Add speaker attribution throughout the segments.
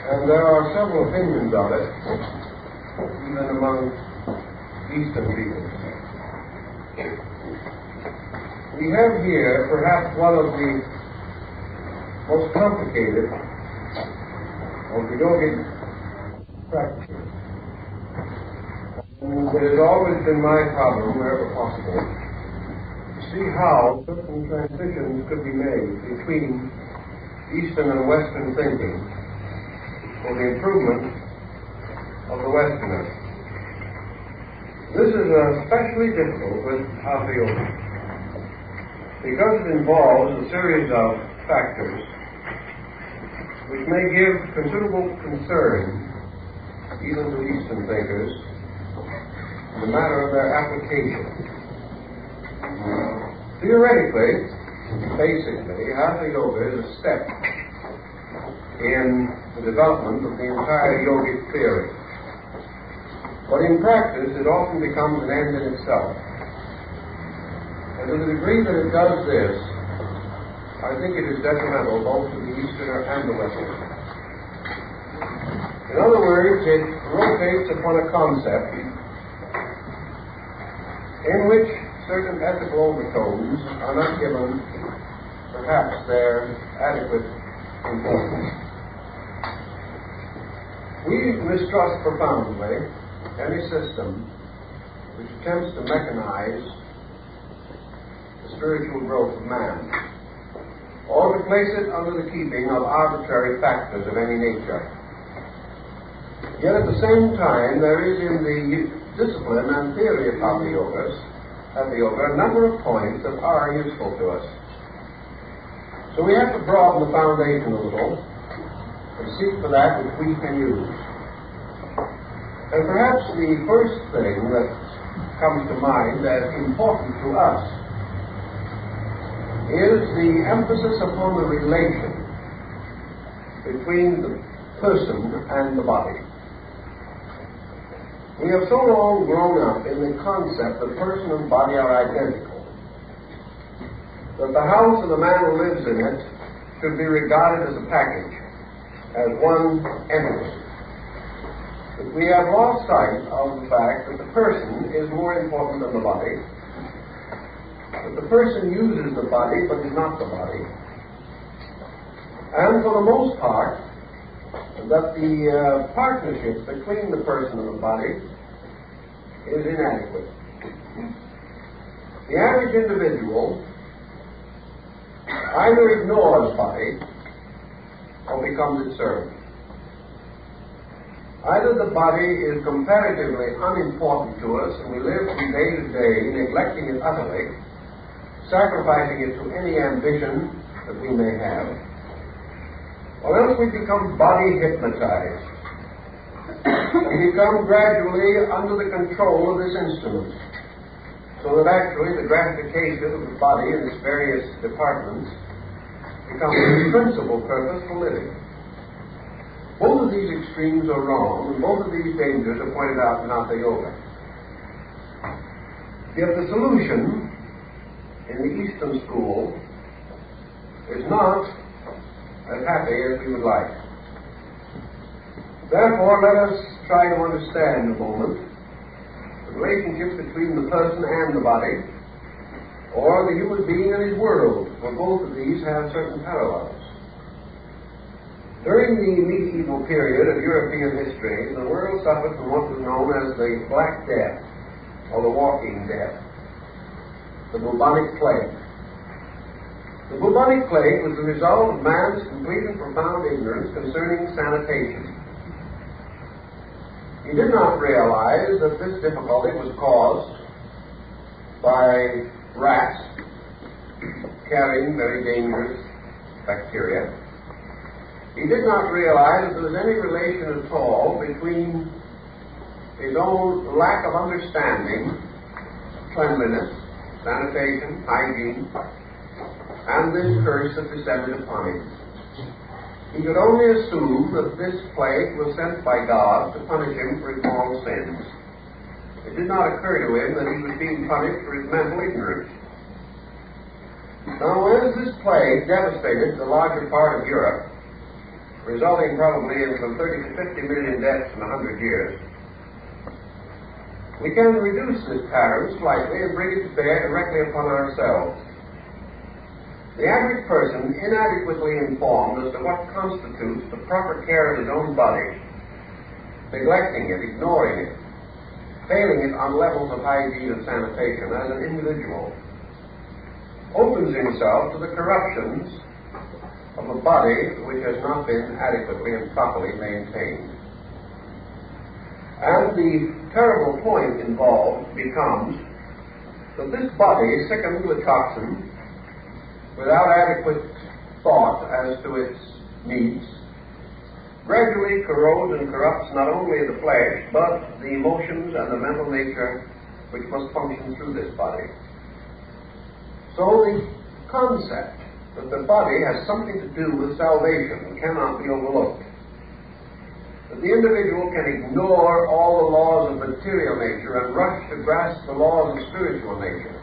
Speaker 1: And there are several opinions of it, even among Eastern people. We have here perhaps one of the most complicated of the yogic practices. And it has always been my problem, wherever possible, to see how certain transitions could be made between Eastern and Western thinking for the improvement of the Westerner. This is especially difficult with Hatha Yoga, because it involves a series of factors which may give considerable concern even to Eastern thinkers in the matter of their application. Theoretically, basically, Hatha Yoga is a step in the development of the entire yogic theory. But in practice, it often becomes an end in itself. And to the degree that it does this, I think it is detrimental both to the Easterner and the Westerner. In other words, it rotates upon a concept in which certain ethical overtones are not given perhaps their adequate importance. We mistrust profoundly any system which attempts to mechanize the spiritual growth of man, or to place it under the keeping of arbitrary factors of any nature. Yet at the same time, there is in the discipline and theory of Hatha Yoga a number of points that are useful to us. So we have to broaden the foundation a little and seek for that which we can use. And perhaps the first thing that comes to mind as important to us is the emphasis upon the relation between the person and the body. We have so long grown up in the concept that person and body are identical, that the house and the man who lives in it should be regarded as a package, as one entity. But we have lost sight of the fact that the person is more important than the body, that the person uses the body but is not the body, and for the most part, that the partnership between the person and the body is inadequate. The average individual either ignores body or becomes its servant. Either the body is comparatively unimportant to us and we live from day to day neglecting it utterly, sacrificing it to any ambition that we may have, or else we become body hypnotized. We become gradually under the control of this instrument, so that actually the gratification of the body in its various departments becomes the principal purpose for living. Both of these extremes are wrong, and both of these dangers are pointed out in Hatha Yoga. Yet the solution in the Eastern school is not as happy as we would like. Therefore, let us try to understand a moment the relationship between the person and the body, or the human being and his world, for both of these have certain parallels. During the medieval period of European history, the world suffered from what was known as the Black Death, or the Walking Death, the bubonic plague. The bubonic plague was the result of man's complete and profound ignorance concerning sanitation. He did not realize that this difficulty was caused by rats carrying very dangerous bacteria. He did not realize that there was any relation at all between his own lack of understanding, cleanliness, sanitation, hygiene, and this curse that descended upon him. He could only assume that this plague was sent by God to punish him for his moral sins. It did not occur to him that he was being punished for his mental ignorance. Now, as this plague devastated the larger part of Europe, resulting probably in from 30 to 50 million deaths in 100 years, we can reduce this pattern slightly and bring it to bear directly upon ourselves. The average person, inadequately informed as to what constitutes the proper care of his own body, neglecting it, ignoring it, failing it on levels of hygiene and sanitation as an individual, opens himself to the corruptions of a body which has not been adequately and properly maintained. And the terrible point involved becomes that this body, sickened with toxin, without adequate thought as to its needs, gradually corrodes and corrupts not only the flesh, but the emotions and the mental nature which must function through this body. So the concept that the body has something to do with salvation cannot be overlooked. That the individual can ignore all the laws of material nature and rush to grasp the laws of spiritual nature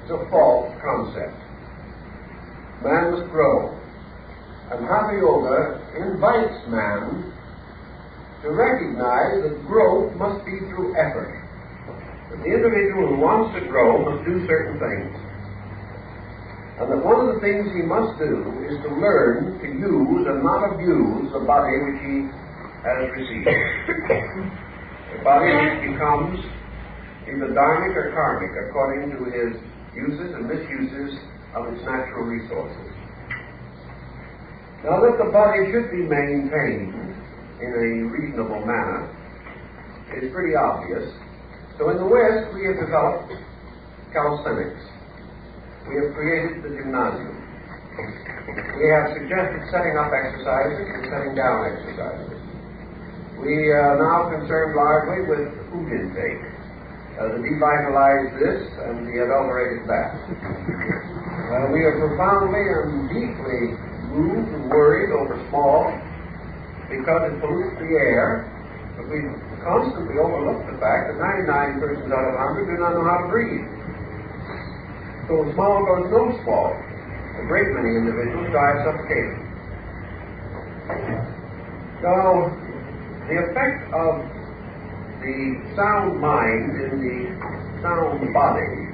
Speaker 1: is a false concept. Man must grow. And Hatha Yoga invites man to recognize that growth must be through effort. That the individual who wants to grow must do certain things. And that one of the things he must do is to learn to use and not abuse the body which he has received. A body which becomes either dharmic or karmic according to his uses and misuses of its natural resources. Now that the body should be maintained in a reasonable manner is pretty obvious. So in the West we have developed calisthenics. We have created the gymnasium. We have suggested setting up exercises and setting down exercises. We are now concerned largely with food intake, to devitalize this and de-adulterated that. We are profoundly and deeply moved and worried over smog because it pollutes the air, but we constantly overlook the fact that 99 persons out of 100 do not know how to breathe. So smog or no smog, a great many individuals die of suffocation. So, the effect of the sound mind in the sound body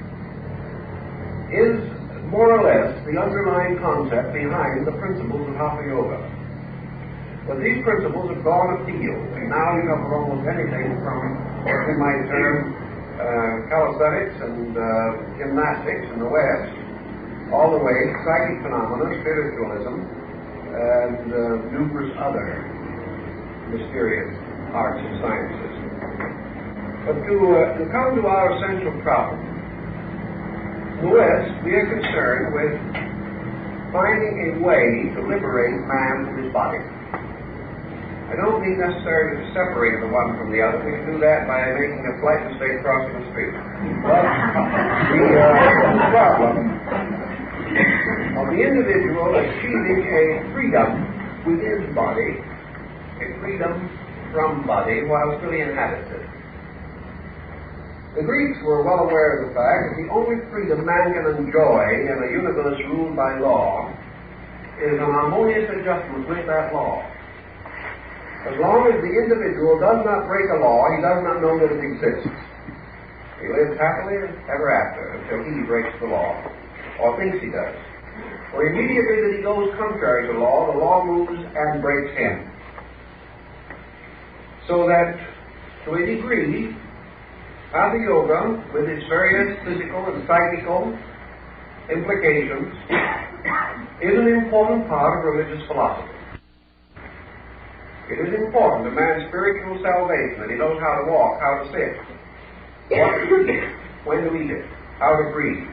Speaker 1: is more or less the underlying concept behind the principles of Hatha Yoga. But these principles have gone afield, and now you cover almost anything from what we might term calisthenics and gymnastics in the West, all the way to psychic phenomena, spiritualism, and numerous other mysterious arts and sciences. But to come to our central problem, in the West, we are concerned with finding a way to liberate man from his body. I don't mean necessarily to separate the one from the other. We can do that by making a flight mistake crossing the street. But the problem of the individual achieving a freedom within his body, a freedom from body, while still inhabited. The Greeks were well aware of the fact that the only freedom man can enjoy in a universe ruled by law is an harmonious adjustment with that law. As long as the individual does not break a law, he does not know that it exists. He lives happily ever after until he breaks the law, or thinks he does. For immediately that he goes contrary to law, the law moves and breaks him. So that, to a degree, Hatha Yoga, with its various physical and psychical implications, is an important part of religious philosophy. It is important to man's spiritual salvation that he knows how to walk, how to sit, what to eat, when to eat it, how to breathe.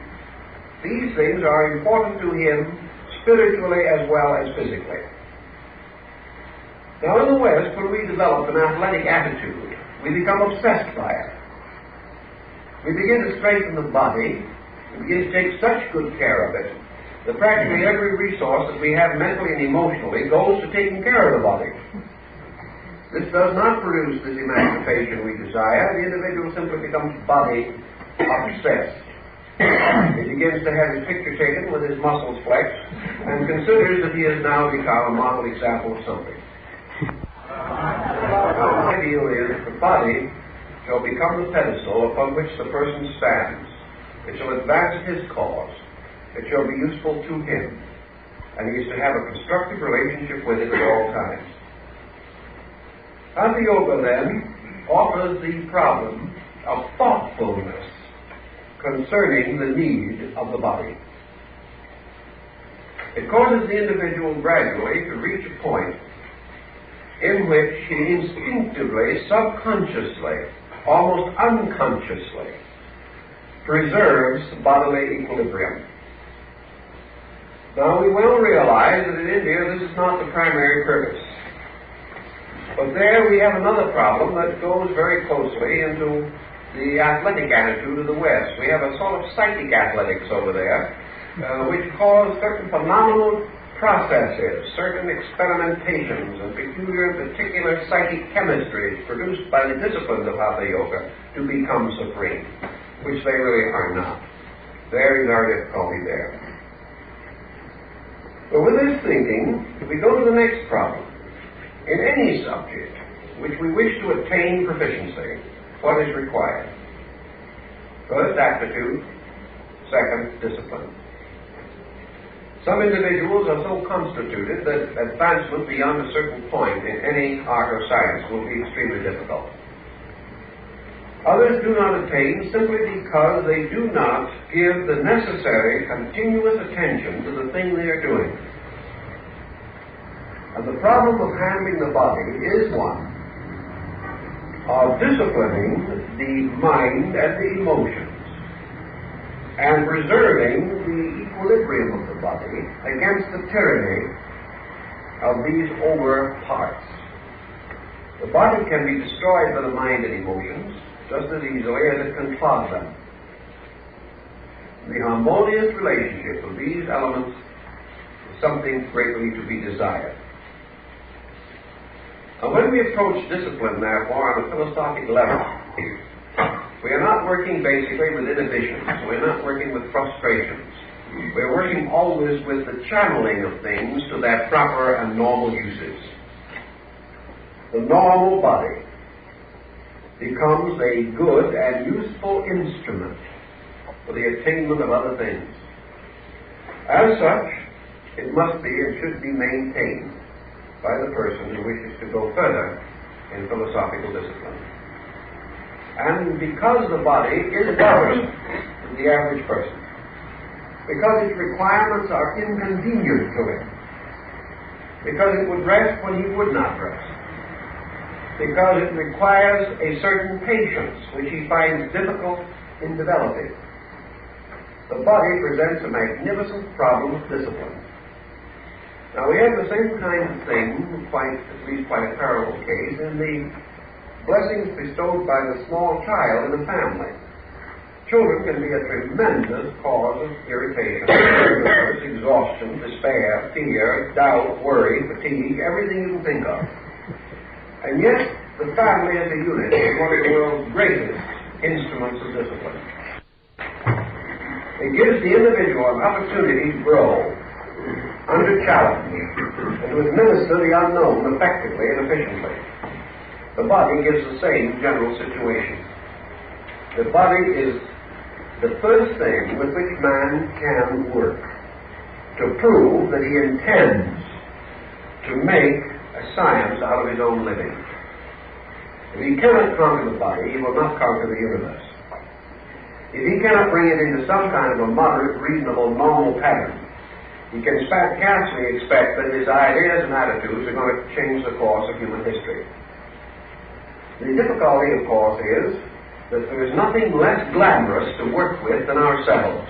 Speaker 1: These things are important to him spiritually as well as physically. Now in the West, when we develop an athletic attitude, we become obsessed by it. We begin to strengthen the body, we begin to take such good care of it, that practically every resource that we have mentally and emotionally goes to taking care of the body. This does not produce this emancipation we desire. The individual simply becomes body obsessed. He begins to have his picture taken with his muscles flexed and considers that he has now become a model example of something. Now, the ideal is the body shall become the pedestal upon which the person stands. It shall advance his cause. It shall be useful to him. And he is to have a constructive relationship with it at all times. Hatha Yoga, then, offers the problem of thoughtfulness concerning the need of the body. It causes the individual gradually to reach a point in which he instinctively, subconsciously, almost unconsciously, preserves bodily equilibrium. Now, we well realize that in India this is not the primary purpose. But there we have another problem that goes very closely into the athletic attitude of the West. We have a sort of psychic athletics over there, which cause certain phenomenal processes, certain experimentations, and peculiar and particular psychic chemistries produced by the disciplines of Hatha Yoga to become supreme, which they really are not. There is our difficulty there. But with this thinking, we go to the next problem. In any subject which we wish to attain proficiency, what is required? First, aptitude. Second, discipline. Some individuals are so constituted that advancement beyond a certain point in any art or science will be extremely difficult. Others do not attain simply because they do not give the necessary continuous attention to the thing they are doing. And the problem of handling the body is one of disciplining the mind and the emotions and preserving the equilibrium of the body against the tyranny of these over parts. The body can be destroyed by the mind and emotions just as easily as it can clog them. The harmonious relationship of these elements is something greatly to be desired. Now, when we approach discipline, therefore, on a philosophic level, we are not working basically with inhibitions. We're not working with frustrations. We're working always with the channeling of things to their proper and normal uses. The normal body becomes a good and useful instrument for the attainment of other things. As such, it must be and should be maintained by the person who wishes to go further in philosophical discipline. And because the body is bothersome to the average person, because its requirements are inconvenient to him, because it would rest when he would not rest, because it requires a certain patience which he finds difficult in developing, the body presents a magnificent problem of discipline. Now, we have the same kind of thing, at least quite a parallel case, in the blessings bestowed by the small child in the family. Children can be a tremendous cause of irritation, nervousness, exhaustion, despair, fear, doubt, worry, fatigue, everything you can think of. And yet, the family as a unit is one of the world's greatest instruments of discipline. It gives the individual an opportunity to grow under challenge and to administer the unknown effectively and efficiently. The body gives the same general situation. The body is the first thing with which man can work to prove that he intends to make a science out of his own living. If he cannot conquer the body, he will not conquer the universe. If he cannot bring it into some kind of a moderate, reasonable, normal pattern, he can scarcely expect that his ideas and attitudes are going to change the course of human history. The difficulty, of course, is that there is nothing less glamorous to work with than ourselves.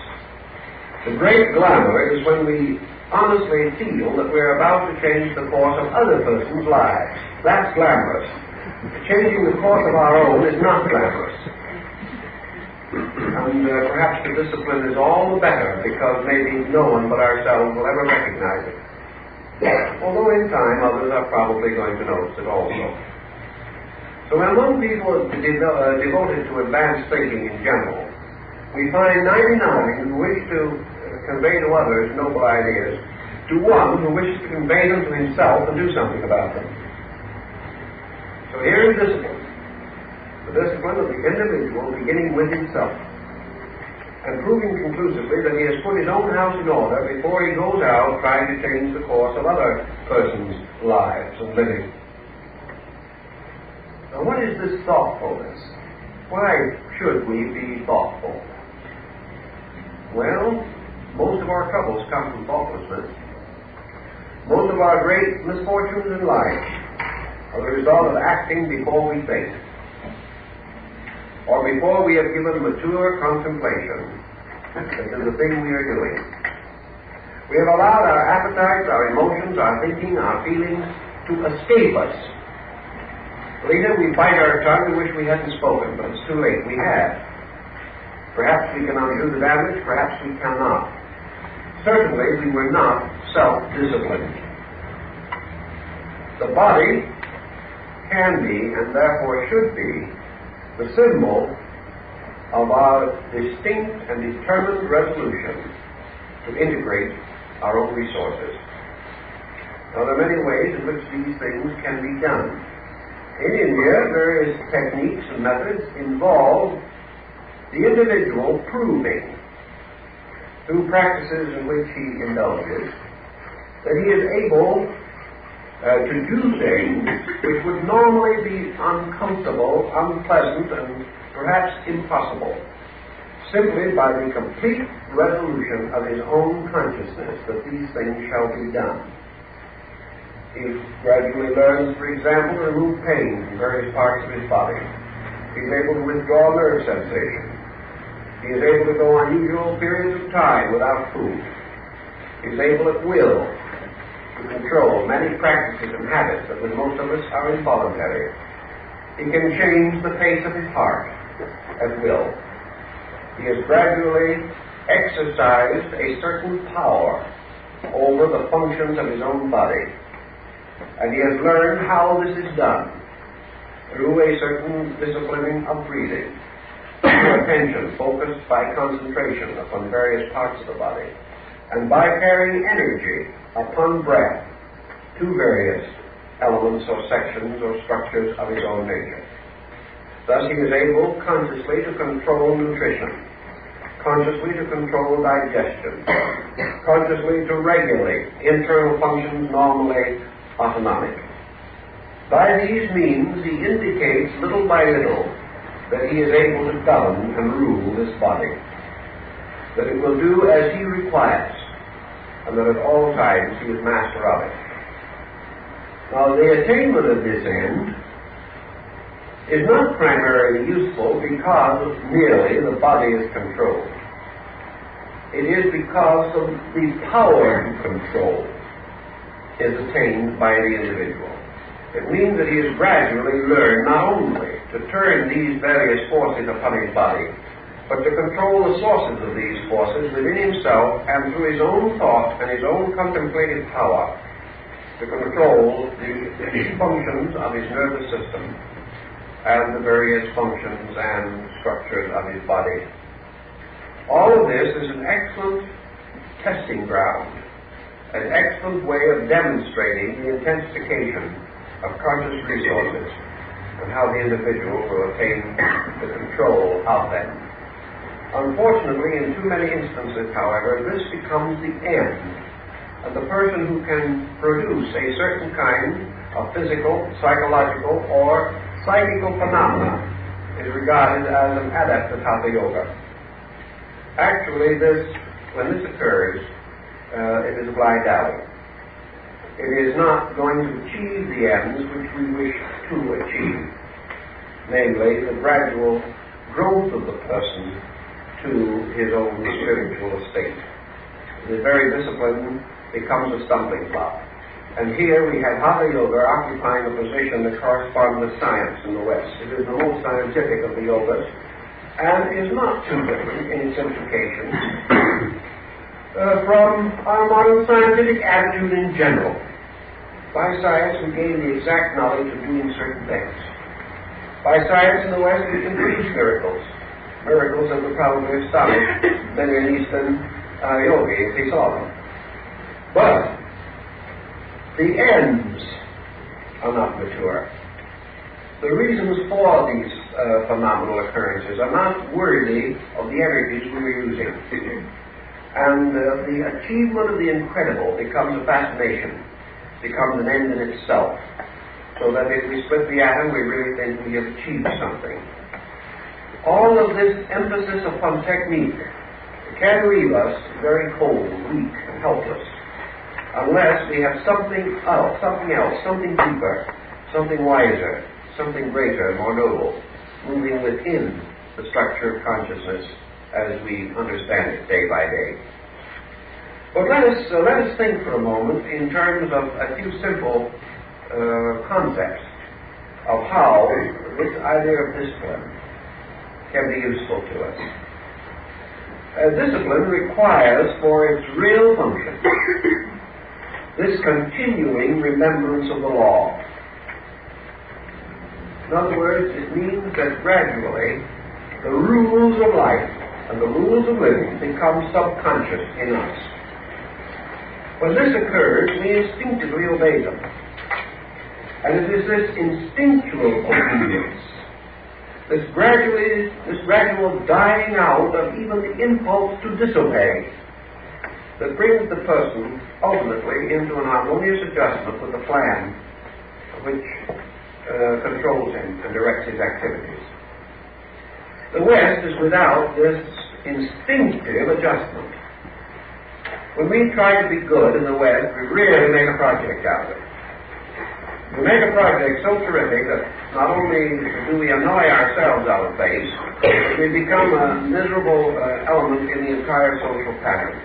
Speaker 1: The great glamour is when we honestly feel that we're about to change the course of other persons' lives. That's glamorous. Changing the course of our own is not glamorous. And perhaps the discipline is all the better because maybe no one but ourselves will ever recognize it. Although in time others are probably going to notice it also. So among people devoted to advanced thinking in general, we find 99 who wish to convey to others noble ideas, to one who wishes to convey them to himself and do something about them. So here is discipline. The discipline of the individual beginning with himself, and proving conclusively that he has put his own house in order before he goes out trying to change the course of other persons' lives and living. Now, what is this thoughtfulness? Why should we be thoughtful? Well, most of our troubles come from thoughtlessness. Most of our great misfortunes in life are the result of acting before we think, or before we have given mature contemplation to the thing we are doing. We have allowed our appetites, our emotions, our thinking, our feelings to escape us. Later we bite our tongue and wish we hadn't spoken, but it's too late. We have. Perhaps we can undo the damage, perhaps we cannot. Certainly we were not self-disciplined. The body can be, and therefore should be, the symbol of our distinct and determined resolution to integrate our own resources. Now, there are many ways in which these things can be done. In India, various techniques and methods involve the individual proving, through practices in which he indulges, that he is able to do things which would normally be uncomfortable, unpleasant, and perhaps impossible, simply by the complete resolution of his own consciousness that these things shall be done. He gradually learns, for example, to remove pain from various parts of his body. He is able to withdraw nerve sensation. He is able to go unusual periods of time without food. He is able at will to control many practices and habits that with most of us are involuntary. He can change the pace of his heart at will. He has gradually exercised a certain power over the functions of his own body, and he has learned how this is done through a certain disciplining of breathing, through attention focused by concentration upon various parts of the body, and by carrying energy upon breath to various elements or sections or structures of his own nature. Thus he is able consciously to control nutrition, consciously to control digestion, consciously to regulate internal functions normally autonomic. By these means he indicates little by little that he is able to govern and rule this body, that it will do as he requires, and that at all times he is master of it. Now, the attainment of this end is not primarily useful because merely the body is controlled. It is because of the power to control is attained by the individual. It means that he has gradually learned not only to turn these various forces upon his body, but to control the sources of these forces within himself and through his own thought and his own contemplative power, to control the functions of his nervous system and the various functions and structures of his body. All of this is an excellent testing ground, an excellent way of demonstrating the intensification of conscious resources and how the individual will attain the control of them. Unfortunately, in too many instances, however, this becomes the end, and the person who can produce a certain kind of physical, psychological, or psychical phenomena is regarded as an adept of Hatha Yoga. Actually, when this occurs, it is a blind alley. It is not going to achieve the ends which we wish to achieve, namely the gradual growth of the person to his own spiritual estate. The very discipline becomes a stumbling block. And here we have Hatha Yoga occupying a position that corresponds with science in the West. It is the most scientific of the yogas, and is not too different in its implications from our modern scientific attitude in general. By science we gain the exact knowledge of doing certain things. By science in the West we can produce miracles. miracles that would probably astonish many an Eastern yogi if he saw them. But the ends are not mature. The reasons for these phenomenal occurrences are not worthy of the energies we were using. And the achievement of the incredible becomes a fascination, becomes an end in itself. So that if we split the atom, we really think we have achieved something. All of this emphasis upon technique can leave us very cold, weak, and helpless, unless we have something else, something deeper, something wiser, something greater, more noble, moving within the structure of consciousness as we understand it day by day. But let us think for a moment in terms of a few simple concepts of how this idea of discipline can be useful to us. Discipline requires for its real function this continuing remembrance of the law. In other words, it means that gradually the rules of life and the rules of living become subconscious in us. When this occurs, we instinctively obey them. And it is this instinctual obedience, this gradual dying out of even the impulse to disobey, that brings the person ultimately into an harmonious adjustment with the plan which controls him and directs his activities. The West is without this instinctive adjustment. When we try to be good in the West, we really make a project out of it. We make a project so terrific that not only do we annoy ourselves out of face, but we become a miserable element in the entire social pattern.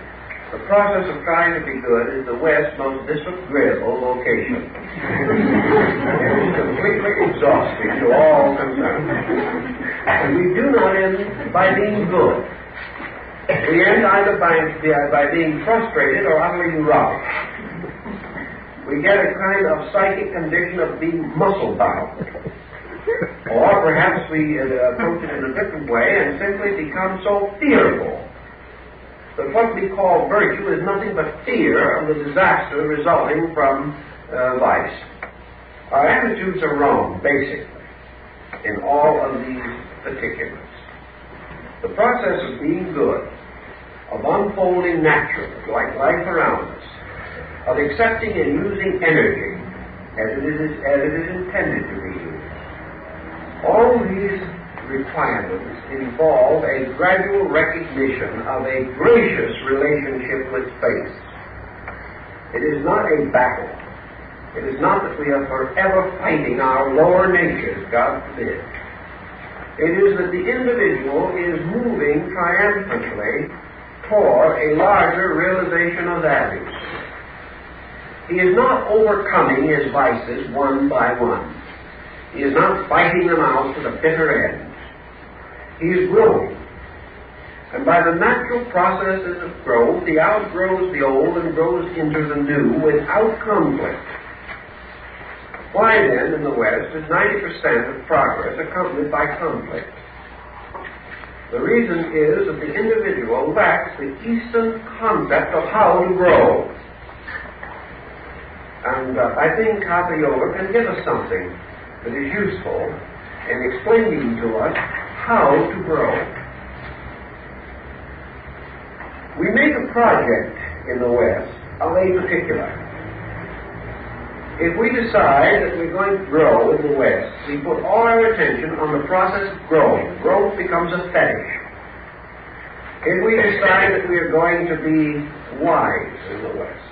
Speaker 1: The process of trying to be good is the West's most disagreeable vocation. It is completely exhausting to all concerned. And we do not end by being good. We end either by being frustrated or utterly robbed. We get a kind of psychic condition of being muscle-bound. Or perhaps we approach it in a different way and simply become so fearful that what we call virtue is nothing but fear of the disaster resulting from vice. Our attitudes are wrong, basically, in all of these particulars. The process of being good, of unfolding naturally, like life around us, of accepting and using energy as it is intended to be used. All these requirements involve a gradual recognition of a gracious relationship with faith. It is not a battle. It is not that we are forever fighting our lower natures, God forbid. It is that the individual is moving triumphantly toward a larger realization of values. He is not overcoming his vices one by one. He is not fighting them out to the bitter end. He is growing. And by the natural processes of growth, he outgrows the old and grows into the new without conflict. Why then, in the West, is 90% of progress accompanied by conflict? The reason is that the individual lacks the Eastern concept of how to grow. And I think Hatha Yoga can give us something that is useful in explaining to us how to grow. We make a project in the West of a particular. If we decide that we're going to grow in the West, we put all our attention on the process of growing. Growth becomes a fetish. If we decide that we are going to be wise in the West,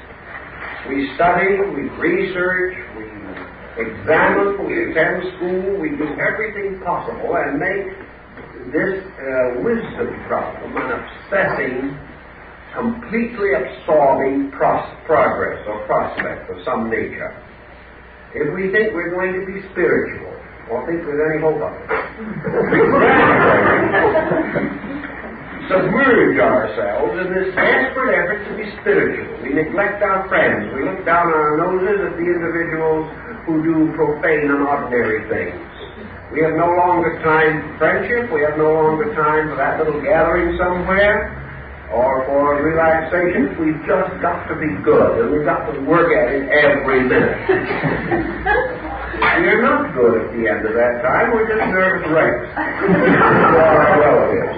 Speaker 1: we study, we research, we examine, we attend school, we do everything possible and make this wisdom problem an obsessing, completely absorbing progress or prospect of some nature. If we think we're going to be spiritual, or think there's any hope of it, we gradually submerge ourselves in this desperate effort to be spiritual. We neglect our friends. We look down our noses at the individuals who do profane and ordinary things. We have no longer time for friendship. We have no longer time for that little gathering somewhere or for relaxation. We've just got to be good, and we've got to work at it every minute. We are not good at the end of that time. We're just nervous wrecks for our relatives.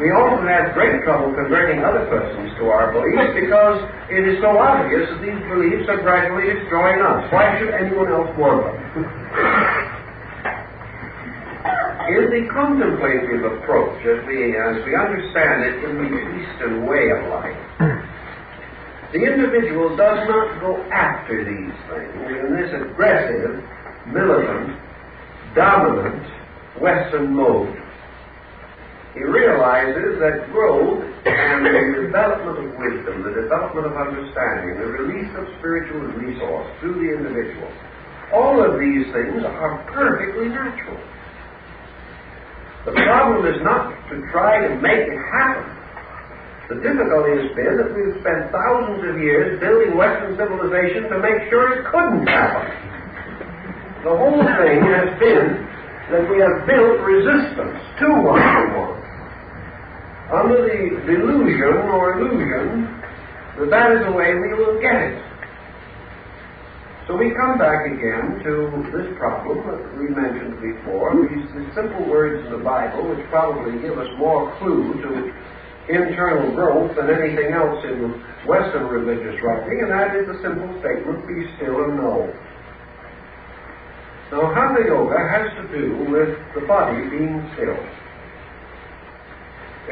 Speaker 1: We also have great trouble converting other persons to our beliefs because it is so obvious that these beliefs are gradually destroying us. Why should anyone else want them? In the contemplative approach, as we understand it in the Eastern way of life, the individual does not go after these things in this aggressive, militant, dominant Western mode. He realizes that growth and the development of wisdom, the development of understanding, the release of spiritual resource through the individual, all of these things are perfectly natural. The problem is not to try to make it happen. The difficulty has been that we've spent thousands of years building Western civilization to make sure it couldn't happen. The whole thing has been that we have built resistance to what we want, under the delusion or illusion that that is the way we will get it. So we come back again to this problem that we mentioned before, these simple words in the Bible which probably give us more clue to internal growth than anything else in Western religious writing, and that is the simple statement, be still and know. Now, Hatha Yoga has to do with the body being still.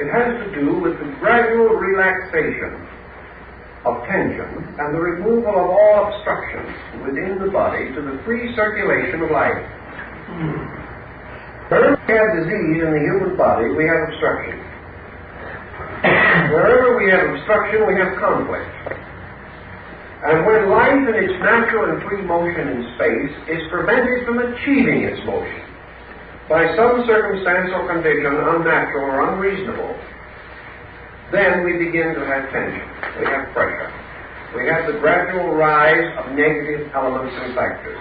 Speaker 1: It has to do with the gradual relaxation of tension and the removal of all obstructions within the body to the free circulation of life. Wherever we have disease in the human body, we have obstruction. Wherever we have obstruction, we have conflict. And when life in its natural and free motion in space is prevented from achieving its motion by some circumstance or condition unnatural or unreasonable, then we begin to have tension. We have pressure. We have the gradual rise of negative elements and factors.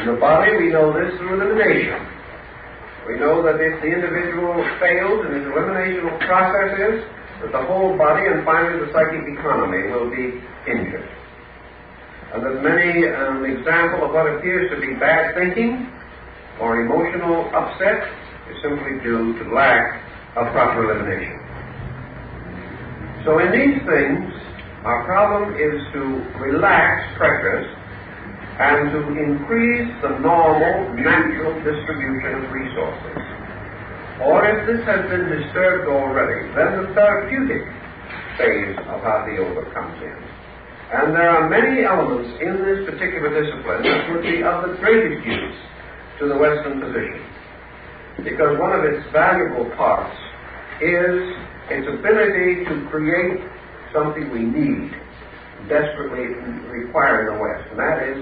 Speaker 1: In the body, we know this through elimination. We know that if the individual fails in his eliminational processes, that the whole body and finally the psychic economy will be injured. And that many an example of what appears to be bad thinking or emotional upset is simply due to lack of proper elimination. So in these things, our problem is to relax pressures and to increase the normal, natural distribution of resources. Or if this has been disturbed already, then the therapeutic phase of Hatha Yoga comes in. And there are many elements in this particular discipline that would be of the greatest use to the Western physician, because one of its valuable parts is its ability to create something we need, desperately require in the West, and that is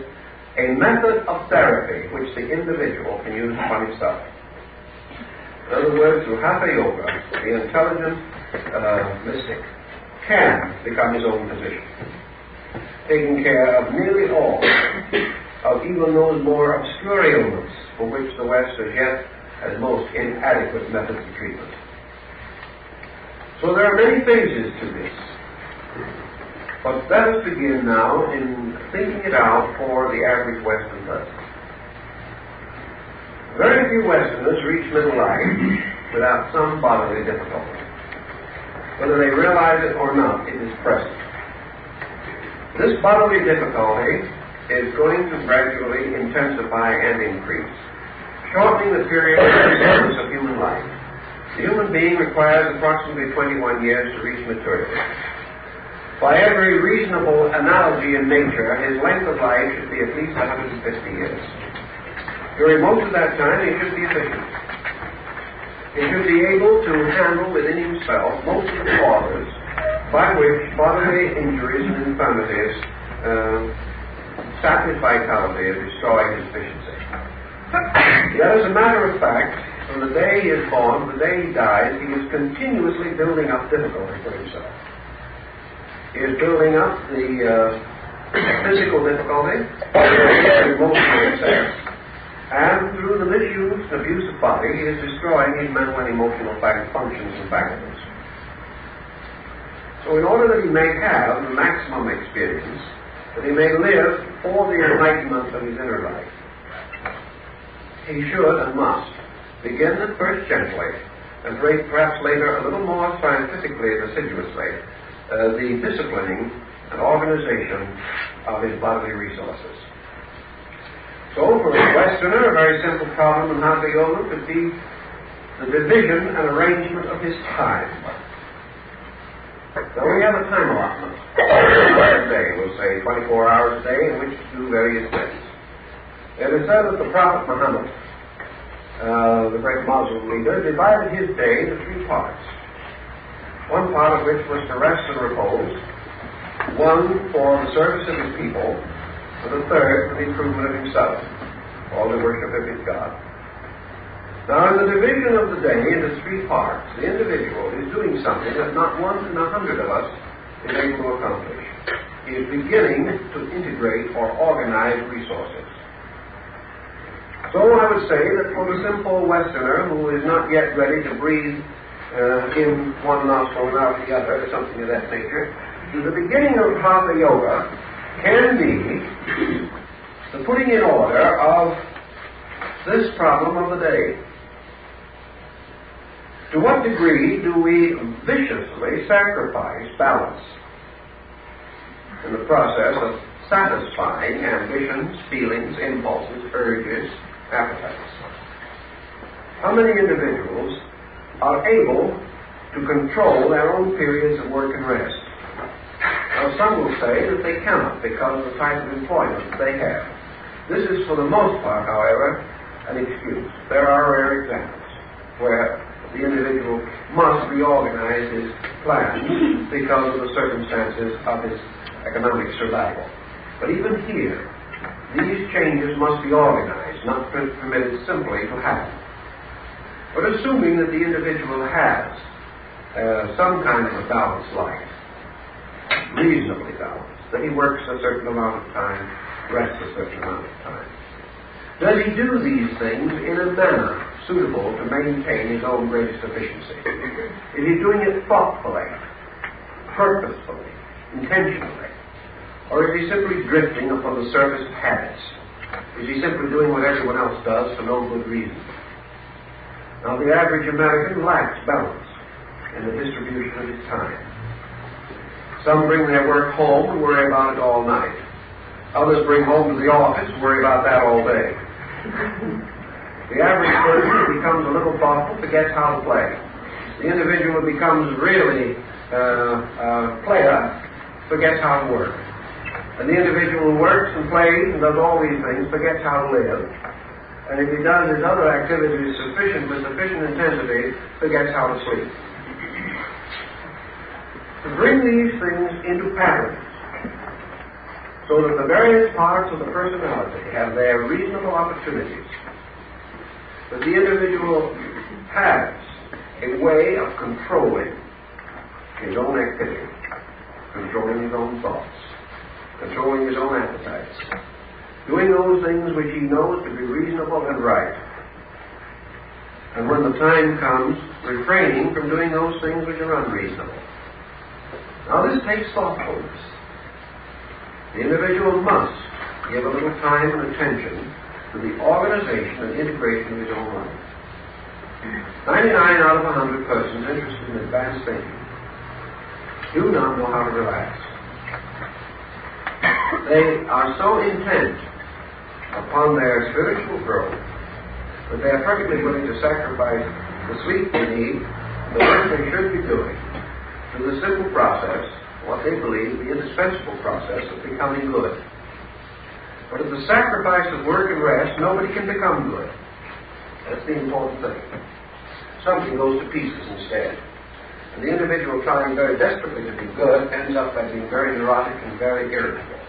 Speaker 1: a method of therapy which the individual can use upon himself. In other words, through Hatha Yoga, the intelligent mystic can become his own physician, taking care of nearly all of even those more obscure ailments for which the West as yet has most inadequate methods of treatment. So there are many phases to this. But let us begin now in thinking it out for the average Western person. Very few Westerners reach middle life without some bodily difficulty. Whether they realize it or not, it is present. This bodily difficulty is going to gradually intensify and increase, shortening the period of human life. The human being requires approximately 21 years to reach maturity. By every reasonable analogy in nature, his length of life should be at least 150 years. During most of that time, he should be efficient. He should be able to handle within himself most of the causes by which bodily injuries and infirmities sap his vitality and destroy his efficiency. Yet, as a matter of fact, from the day he is born to the day he dies, he is continuously building up difficulty for himself. He is building up the physical difficulty, the emotional excess, and abuse of body, he is destroying his mental and emotional functions and faculties. So in order that he may have the maximum experience, that he may live for the enlightenment of his inner life, he should and must begin at first gently, and perhaps later a little more scientifically and assiduously, the disciplining and organization of his bodily resources. So for a Westerner, a very simple problem in Hatha Yoga could be the division and arrangement of his time. So we have a time allotment. A day, we'll say 24 hours a day in which to do various things. It is said that the Prophet Muhammad, the great Muslim leader, divided his day into 3 parts. One part of which was to rest and repose, one for the service of his people, and the third for the improvement of himself, or the worship of his God. Now, in the division of the day into 3 parts, the individual is doing something that not 1 in 100 of us is able to accomplish. He is beginning to integrate or organize resources. So I would say that for the simple Westerner who is not yet ready to breathe in one nostril and out the other, or something of that nature, the beginning of Hatha Yoga can be the putting in order of this problem of the day. To what degree do we viciously sacrifice balance in the process of satisfying ambitions, feelings, impulses, urges, appetites? How many individuals are able to control their own periods of work and rest? Now, some will say that they cannot because of the type of employment that they have. This is, for the most part, however, an excuse. There are rare examples where the individual must reorganize his plans because of the circumstances of his economic survival. But even here, these changes must be organized, not permitted simply to happen. But assuming that the individual has some kind of a balanced life, reasonably balanced, that he works a certain amount of time, rests a certain amount of time, does he do these things in a manner suitable to maintain his own greatest efficiency? Is he doing it thoughtfully, purposefully, intentionally? Or is he simply drifting upon the surface of habits? Is he simply doing what everyone else does for no good reason? Now, the average American lacks balance in the distribution of his time. Some bring their work home and worry about it all night. Others bring home to the office and worry about that all day. The average person who becomes a little thoughtful forgets how to play. The individual who becomes really a player forgets how to work. And the individual who works and plays and does all these things forgets how to live. And if he does his other activities with sufficient intensity, forgets how to sleep. To bring these things into patterns, so that the various parts of the personality have their reasonable opportunities, that the individual has a way of controlling his own activity, controlling his own thoughts, controlling his own appetites, doing those things which he knows to be reasonable and right, and when the time comes, refraining from doing those things which are unreasonable. Now, this takes thoughtfulness. The individual must give a little time and attention to the organization and integration of his own life. 99 out of 100 persons interested in advanced thinking do not know how to relax. They are so intent upon their spiritual growth that they are perfectly willing to sacrifice the sleep they need, the work they should be doing, to the simple process, what they believe the indispensable process of becoming good. But at the sacrifice of work and rest, nobody can become good. That's the important thing. Something goes to pieces instead. And the individual trying very desperately to be good ends up by being very neurotic and very irritable.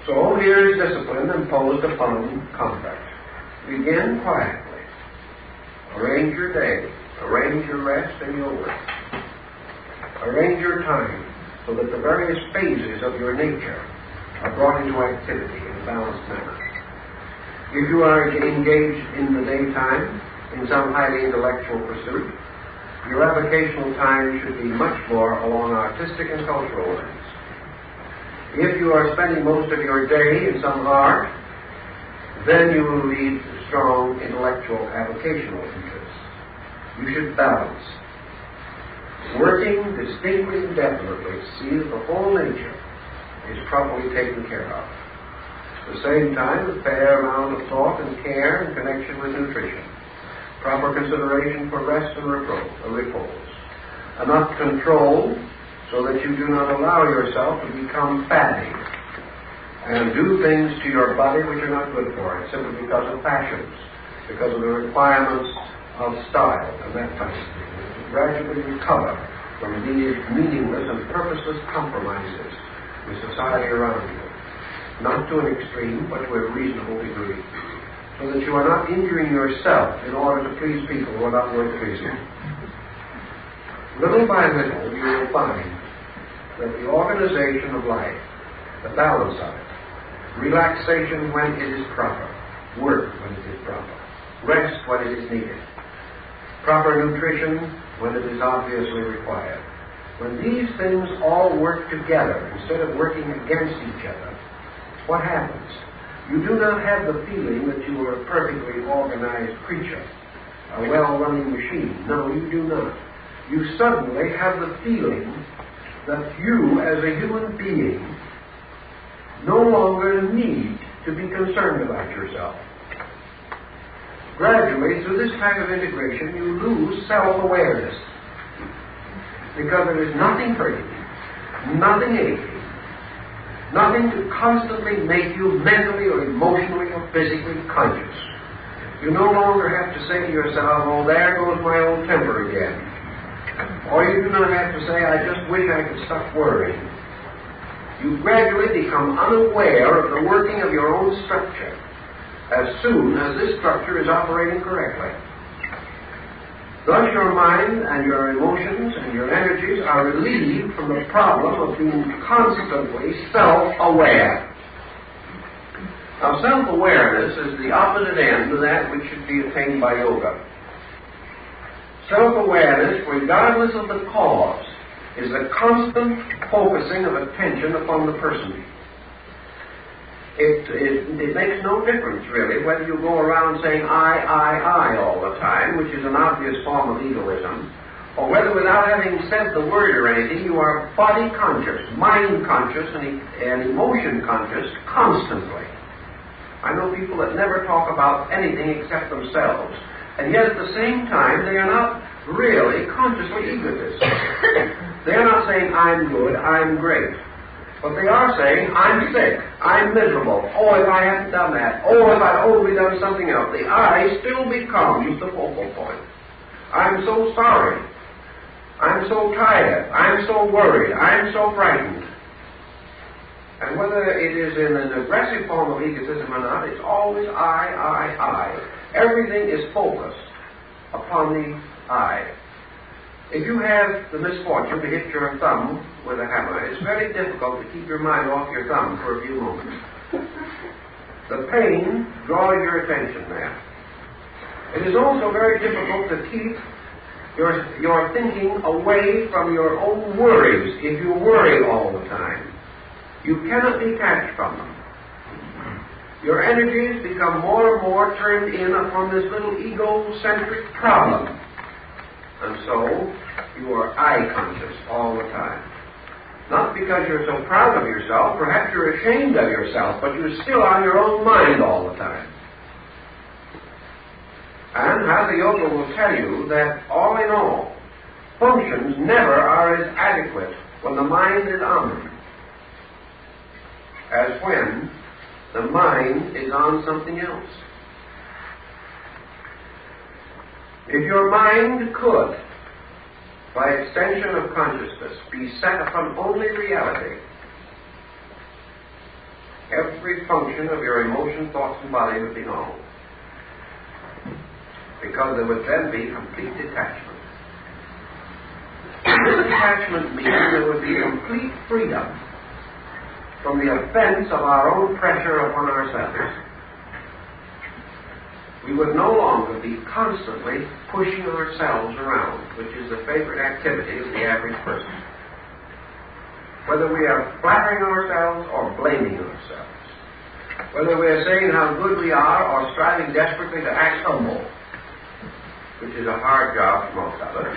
Speaker 1: So here is discipline imposed upon conduct. Begin quietly. Arrange your day. Arrange your rest and your work. Arrange your time so that the various phases of your nature are brought into activity in a balanced manner. If you are engaged in the daytime in some highly intellectual pursuit, your avocational time should be much more along artistic and cultural lines. If you are spending most of your day in some art, then you will lead strong intellectual avocational interests. You should balance. Working distinctly and definitely to see that the whole nature is properly taken care of. At the same time, a fair amount of thought and care in connection with nutrition. Proper consideration for rest and repose. Enough control so that you do not allow yourself to become fatty and do things to your body which are not good for it, simply because of fashions, because of the requirements of style and that kind of thing. To gradually recover from these meaningless and purposeless compromises with society around you. Not to an extreme, but to a reasonable degree, so that you are not injuring yourself in order to please people who are not worth pleasing. Little by little, you will find that the organization of life, the balance of it, relaxation when it is proper, work when it is proper, rest when it is needed, proper nutrition when it is obviously required. When these things all work together instead of working against each other, what happens? You do not have the feeling that you are a perfectly organized creature, a well-running machine. No, you do not. You suddenly have the feeling that you, as a human being, no longer need to be concerned about yourself. Gradually, through this type of integration, you lose self-awareness, because there is nothing hurting, nothing aching, nothing to constantly make you mentally or emotionally or physically conscious. You no longer have to say to yourself, oh, there goes my old temper again. Or you do not have to say, I just wish I could stop worrying. You gradually become unaware of the working of your own structure as soon as this structure is operating correctly. Thus your mind and your emotions and your energies are relieved from the problem of being constantly self-aware. Now, self-awareness is the opposite end to that which should be attained by yoga. Self-awareness, regardless of the cause, is the constant focusing of attention upon the person. It makes no difference, really, whether you go around saying I all the time, which is an obvious form of egoism, or whether without having said the word or anything, you are body conscious, mind conscious, and emotion conscious constantly. I know people that never talk about anything except themselves, and yet at the same time, they are not really consciously egotists. They are not saying, I'm good, I'm great. But they are saying, I'm sick, I'm miserable, oh, if I hadn't done that, oh, if I'd only done something else. The I still becomes the focal point. I'm so sorry. I'm so tired. I'm so worried. I'm so frightened. And whether it is in an aggressive form of egotism or not, it's always I. Everything is focused upon the I. If you have the misfortune to hit your thumb with a hammer, it's very difficult to keep your mind off your thumb for a few moments. The pain draws your attention there. It is also very difficult to keep your thinking away from your own worries if you worry all the time. You cannot detach from them. Your energies become more and more turned in upon this little egocentric problem. And so, you are I-conscious all the time. Not because you're so proud of yourself, perhaps you're ashamed of yourself, but you're still on your own mind all the time. And Hatha Yoga will tell you that, all in all, functions never are as adequate when the mind is on them as when the mind is on something else. If your mind could, by extension of consciousness, be set upon only reality, every function of your emotion, thoughts, and body would be normal. Because there would then be complete detachment. And this detachment means there would be complete freedom from the offense of our own pressure upon ourselves.
Speaker 2: we would no longer be constantly pushing ourselves around, which is the favorite activity of the average person. Whether we are flattering ourselves or blaming ourselves, whether we are saying how good we are or striving desperately to act humble, which is a hard job for most of us,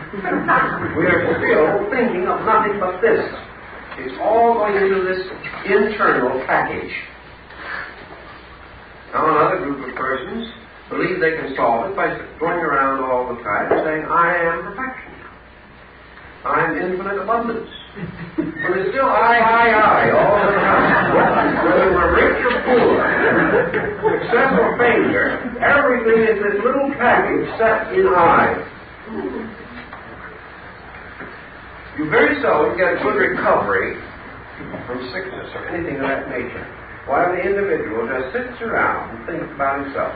Speaker 2: we are still thinking of nothing but this. It's all going into this internal package. Now another group of persons believe they can solve it by going around all the time saying, I am perfection. I am infinite abundance. But it's still I, all the time. Whether we're rich or poor, success or failure, everything is this little package set in I. You very seldom get a good recovery from sickness or anything of that nature while the individual just sits around and thinks about himself.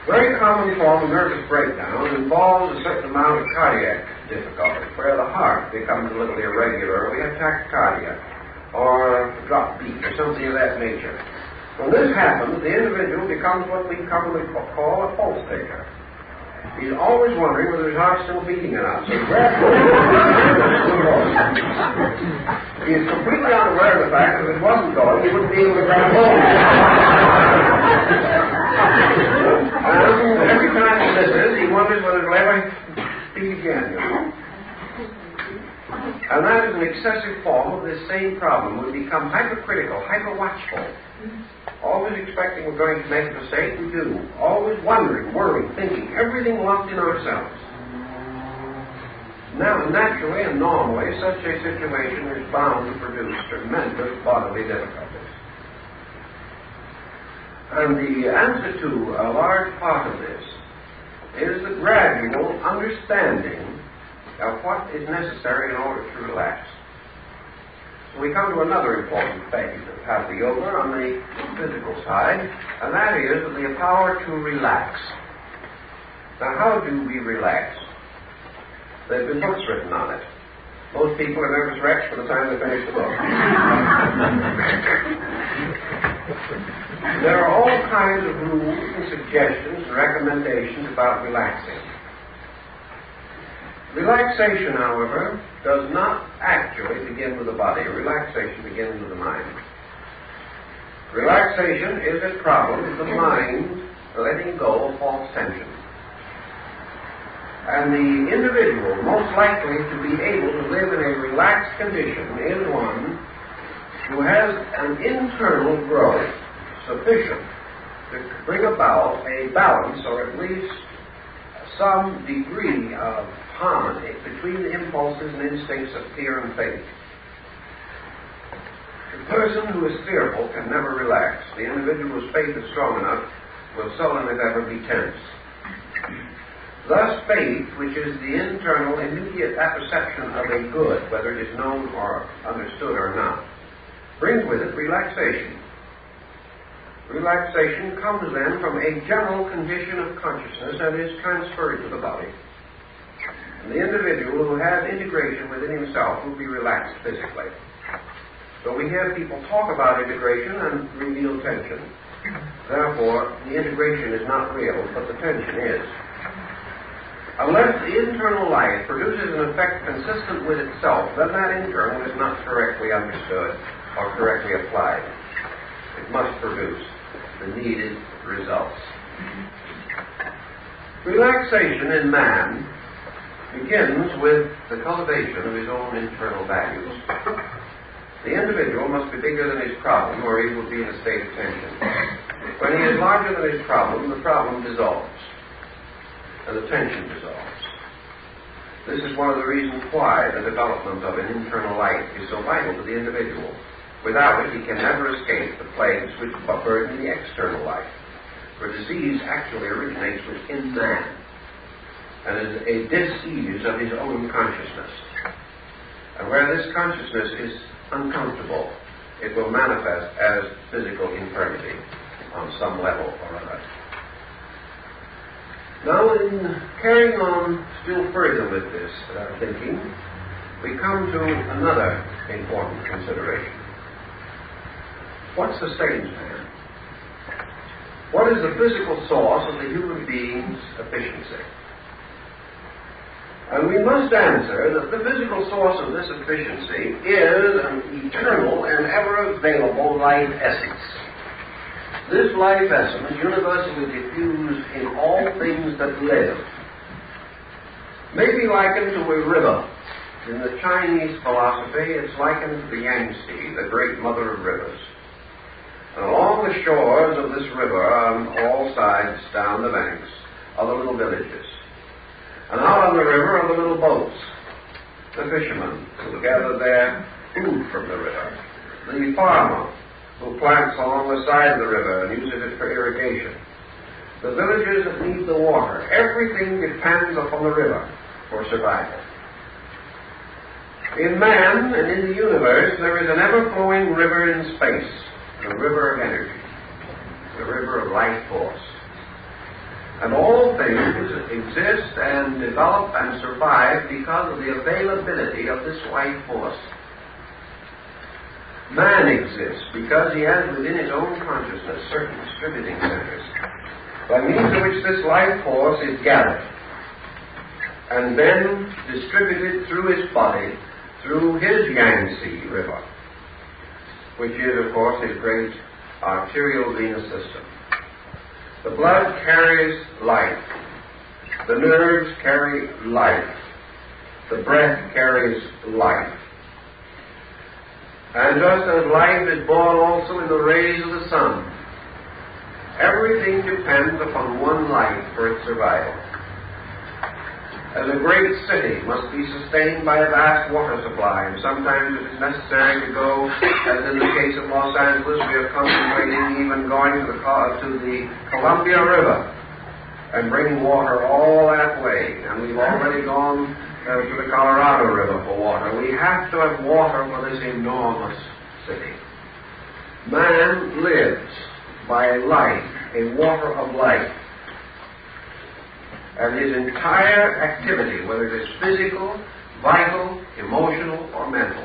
Speaker 2: Very common form of nervous breakdown involves a certain amount of cardiac difficulty, where the heart becomes a little irregular, or we have tachycardia, or a drop beat, or something of that nature. When this happens, the individual becomes what we commonly call a pulse taker. He's always wondering whether his heart's still beating or not. So he is completely unaware of the fact that if it wasn't going, he wouldn't be able to grab hold. And every time he misses, he wonders whether it'll ever beat again, you know. And that is an excessive form of this same problem. We become hypercritical, hyper-watchful. Always expecting we're going to make a mistake, we do. Always wondering, worrying, thinking, everything locked in ourselves. Now, naturally and normally, such a situation is bound to produce tremendous bodily difficulties. And the answer to a large part of this is the gradual understanding of what is necessary in order to relax. So we come to another important phase of Hatha Yoga on the physical side, and that is the power to relax. Now, how do we relax? There have been books written on it. Most people are nervous wrecks by the time they finish the book. There are all kinds of rules and suggestions and recommendations about relaxing. Relaxation, however, does not actually begin with the body. Relaxation begins with the mind. Relaxation is a problem of the mind letting go of false tension. And the individual most likely to be able to live in a relaxed condition is one who has an internal growth sufficient to bring about a balance, or at least some degree of harmony between the impulses and instincts of fear and faith. The person who is fearful can never relax. The individual whose faith is strong enough will seldom if ever be tense. Thus, faith, which is the internal, immediate apperception of a good, whether it is known or understood or not, brings with it relaxation. Relaxation comes then from a general condition of consciousness that is transferred to the body. And the individual who has integration within himself will be relaxed physically. So we hear people talk about integration and reveal tension. Therefore, the integration is not real, but the tension is. Unless the internal life produces an effect consistent with itself, then that internal is not correctly understood or correctly applied. It must produce the needed results. Relaxation in man begins with the cultivation of his own internal values. The individual must be bigger than his problem, or he will be in a state of tension. When he is larger than his problem, the problem dissolves, and the tension dissolves. This is one of the reasons why the development of an internal life is so vital to the individual. Without it, he can never escape the plagues which burden the external life. For disease actually originates within man, and is a dis-ease of his own consciousness. And where this consciousness is uncomfortable, it will manifest as physical infirmity on some level or other. Now, in carrying on still further with this thinking, we come to another important consideration. What sustains man? What is the physical source of the human being's efficiency? And we must answer that the physical source of this efficiency is an eternal and ever-available life essence. This life essence, universally diffused in all things that live, may be likened to a river. In the Chinese philosophy, it's likened to the Yangtze, the great mother of rivers. And along the shores of this river, on all sides down the banks, are the little villages. And out on the river are the little boats, the fishermen who gather their food from the river, the farmer who plants along the side of the river and uses it for irrigation, the villages that need the water. Everything depends upon the river for survival. In man and in the universe, there is an ever-flowing river in space, the river of energy, the river of life force. And all things exist and develop and survive because of the availability of this life force. Man exists because he has within his own consciousness certain distributing centers, by means of which this life force is gathered and then distributed through his body, through his Yangtze River, which is, of course, his great arterial venous system. The blood carries life. The nerves carry life. The breath carries life. And just as life is born also in the rays of the sun, everything depends upon one life for its survival. As a great city must be sustained by a vast water supply, and sometimes it is necessary to go, as in the case of Los Angeles, we are contemplating even going to the Columbia River and bringing water all that way, and we've already gone to the Colorado River for water. We have to have water for this enormous city. Man lives by life, a water of life. And his entire activity, whether it is physical, vital, emotional, or mental,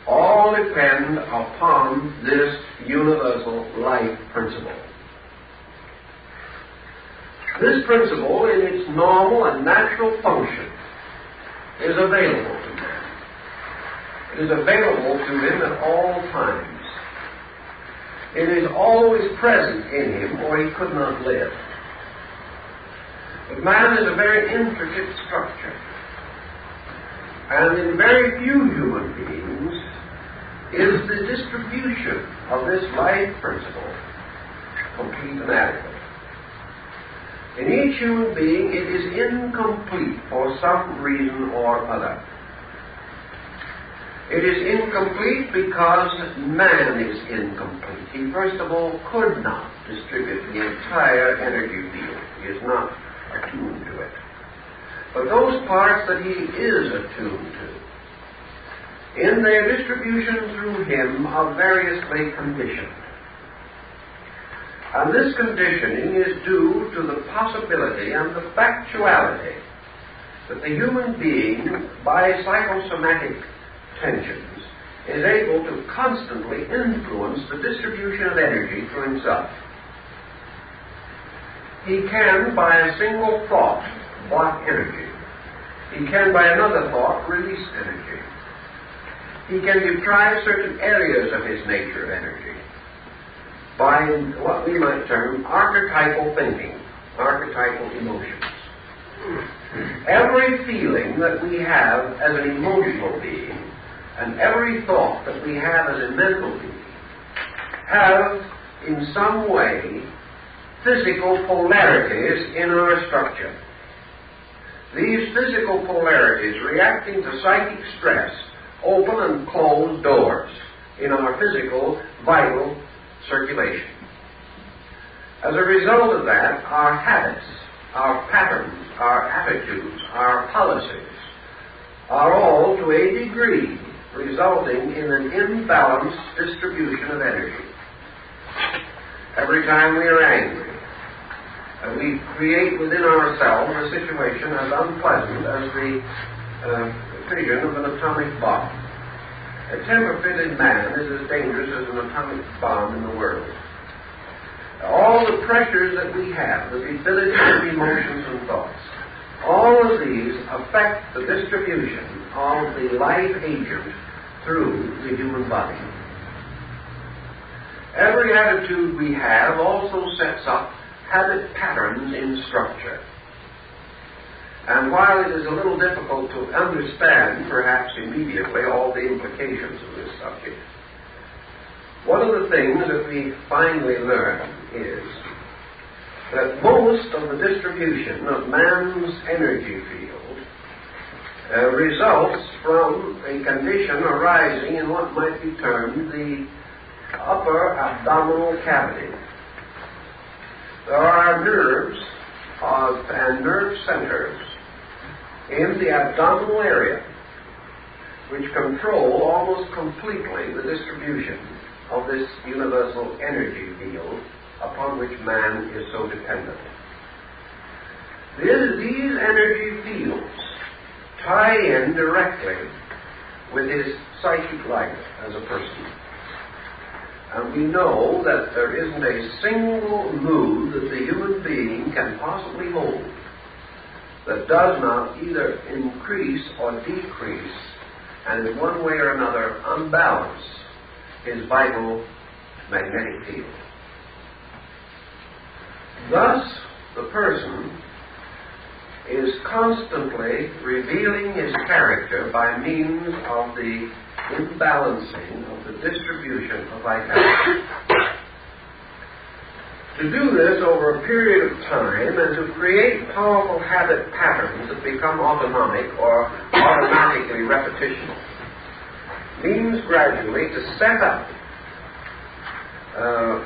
Speaker 2: all depend upon this universal life principle. This principle, in its normal and natural function, is available to man. It is available to him at all times. It is always present in him, or he could not live. But man is a very intricate structure. And in very few human beings is the distribution of this life principle complete and adequate. In each human being it is incomplete for some reason or other. It is incomplete because man is incomplete. He first of all could not distribute the entire energy field. He is not attuned to it. But those parts that he is attuned to, in their distribution through him, are variously conditioned. And this conditioning is due to the possibility and the factuality that the human being, by psychosomatic tensions, is able to constantly influence the distribution of energy through himself. He can, by a single thought, block energy. He can, by another thought, release energy. He can deprive certain areas of his nature of energy by what we might term archetypal thinking, archetypal emotions. Every feeling that we have as an emotional being and every thought that we have as a mental being have, in some way, physical polarities in our structure. These physical polarities, reacting to psychic stress, open and close doors in our physical, vital circulation. As a result of that, our habits, our patterns, our attitudes, our policies are all, to a degree, resulting in an imbalanced distribution of energy. Every time we are angry, we create within ourselves a situation as unpleasant as the fission of an atomic bomb. A temper-fitted man is as dangerous as an atomic bomb in the world. All all the pressures that we have, the ability of emotions and thoughts, all of these affect the distribution of the life agent through the human body. Every attitude we have also sets up habit patterns in structure. And while it is a little difficult to understand, perhaps immediately, all the implications of this subject, one of the things that we finally learn is that most of the distribution of man's energy field results from a condition arising in what might be termed the upper abdominal cavity. There are nerves and nerve centers in the abdominal area which control almost completely the distribution of this universal energy field upon which man is so dependent. These energy fields tie in directly with his psychic life as a person. And we know that there isn't a single mood that the human being can possibly hold that does not either increase or decrease, and in one way or another unbalance his vital magnetic field. Thus, the person is constantly revealing his character by means of the imbalancing of the distribution of vitality. To do this over a period of time and to create powerful habit patterns that become autonomic or automatically repetitional means gradually to set up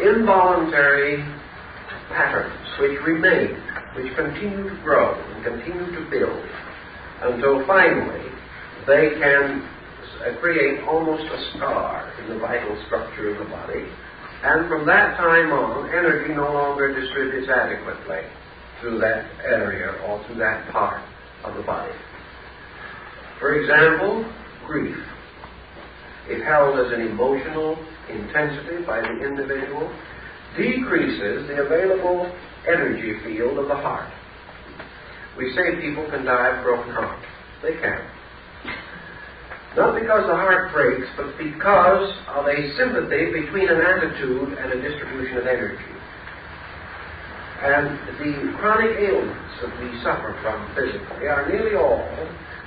Speaker 2: involuntary patterns which remain, which continue to grow and continue to build until finally they can create almost a scar in the vital structure of the body. And from that time on, energy no longer distributes adequately through that area or through that part of the body. For example, grief. If held as an emotional intensity by the individual, decreases the available energy field of the heart. We say people can die of broken heart. They can. Not because the heart breaks, but because of a sympathy between an attitude and a distribution of energy. And the chronic ailments that we suffer from physically are nearly all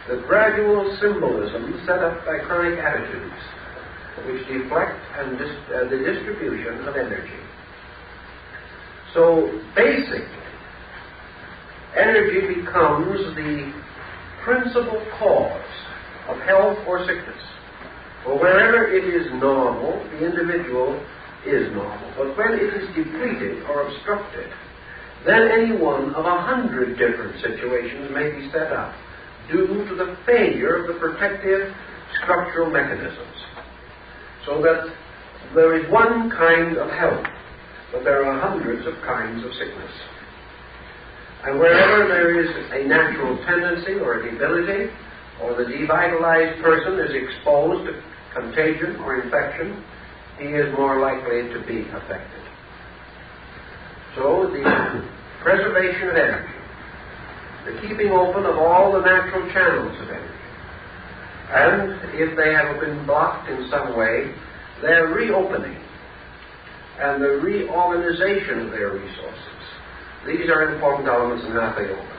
Speaker 2: the gradual symbolism set up by chronic attitudes, which deflect and the distribution of energy. So basically, energy becomes the principal cause of health or sickness. For wherever it is normal, the individual is normal. But when it is depleted or obstructed, then any one of 100 different situations may be set up due to the failure of the protective structural mechanisms. So that there is one kind of health, but there are hundreds of kinds of sickness. And wherever there is a natural tendency or a debility, or the devitalized person is exposed to contagion or infection, he is more likely to be affected. So the preservation of energy, the keeping open of all the natural channels of energy, and if they have been blocked in some way, their reopening and the reorganization of their resources. These are important elements in Hatha.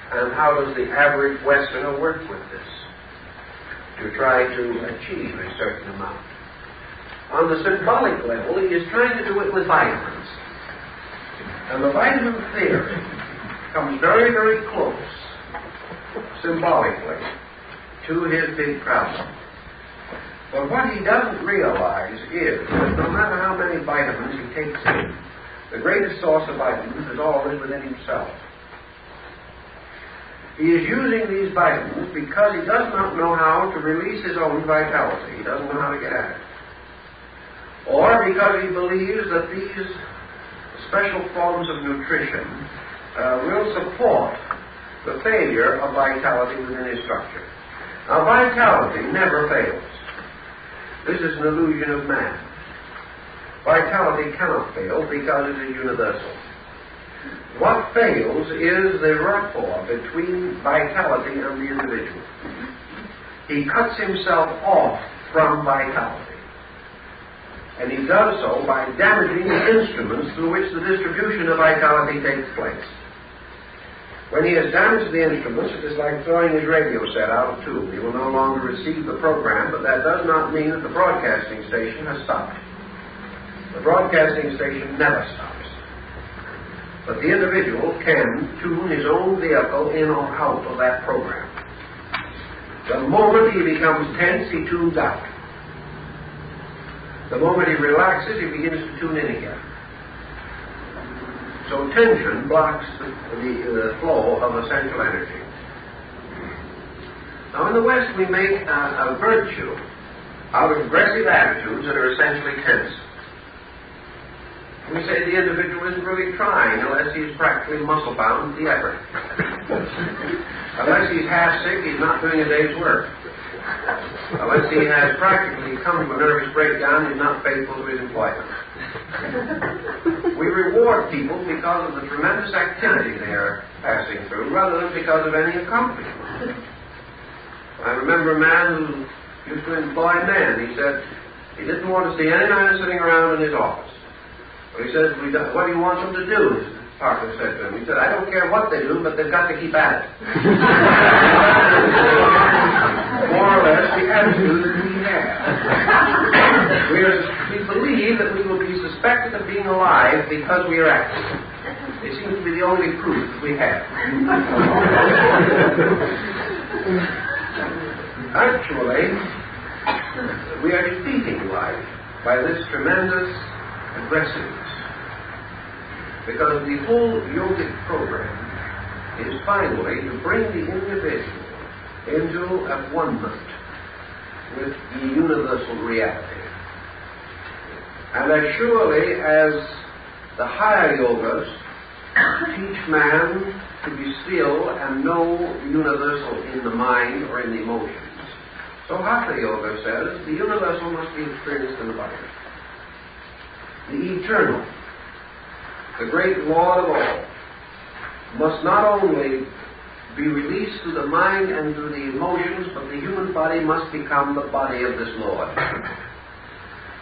Speaker 2: And how does the average Westerner work with this to try to achieve a certain amount? On the symbolic level, he is trying to do it with vitamins. And the vitamin theory comes very, very close, symbolically, to his big problem. But what he doesn't realize is that no matter how many vitamins he takes in, the greatest source of vitamins is always within himself. He is using these vitamins because he does not know how to release his own vitality. He doesn't know how to get at it. Or because he believes that these special forms of nutrition will support the failure of vitality within his structure. Now, vitality never fails. This is an illusion of man. Vitality cannot fail because it is universal. What fails is the rapport between vitality and the individual. He cuts himself off from vitality. And he does so by damaging the instruments through which the distribution of vitality takes place. When he has damaged the instruments, it is like throwing his radio set out of tune. He will no longer receive the program, but that does not mean that the broadcasting station has stopped. The broadcasting station never stops. But the individual can tune his own vehicle in or out of that program. The moment he becomes tense, he tunes out. The moment he relaxes, he begins to tune in again. So tension blocks the flow of essential energy. Now in the West we make a virtue out of aggressive attitudes that are essentially tense. We say the individual isn't really trying unless he's practically muscle-bound to the effort. Unless he's half-sick, he's not doing a day's work. Unless he has practically come to a nervous breakdown, he's not faithful to his employment. We reward people because of the tremendous activity they are passing through, rather than because of any accomplishment. I remember a man who used to employ men. He said he didn't want to see any man sitting around in his office. But he says, what do you want them to do? His partner said to him. He said, I don't care what they do, but they've got to keep at it. More or less the attitude that we have. We believe that we will be suspected of being alive because we are active. It seems to be the only proof that we have. Actually, we are defeating life by this tremendous aggressiveness. Because the whole yogic program is finally to bring the individual into a one-ment with the universal reality. And as surely as the higher yogas teach man to be still and know the universal in the mind or in the emotions, so Hatha Yoga says the universal must be experienced in the body. The eternal, the great Lord of all, must not only be released to the mind and to the emotions, but the human body must become the body of this Lord.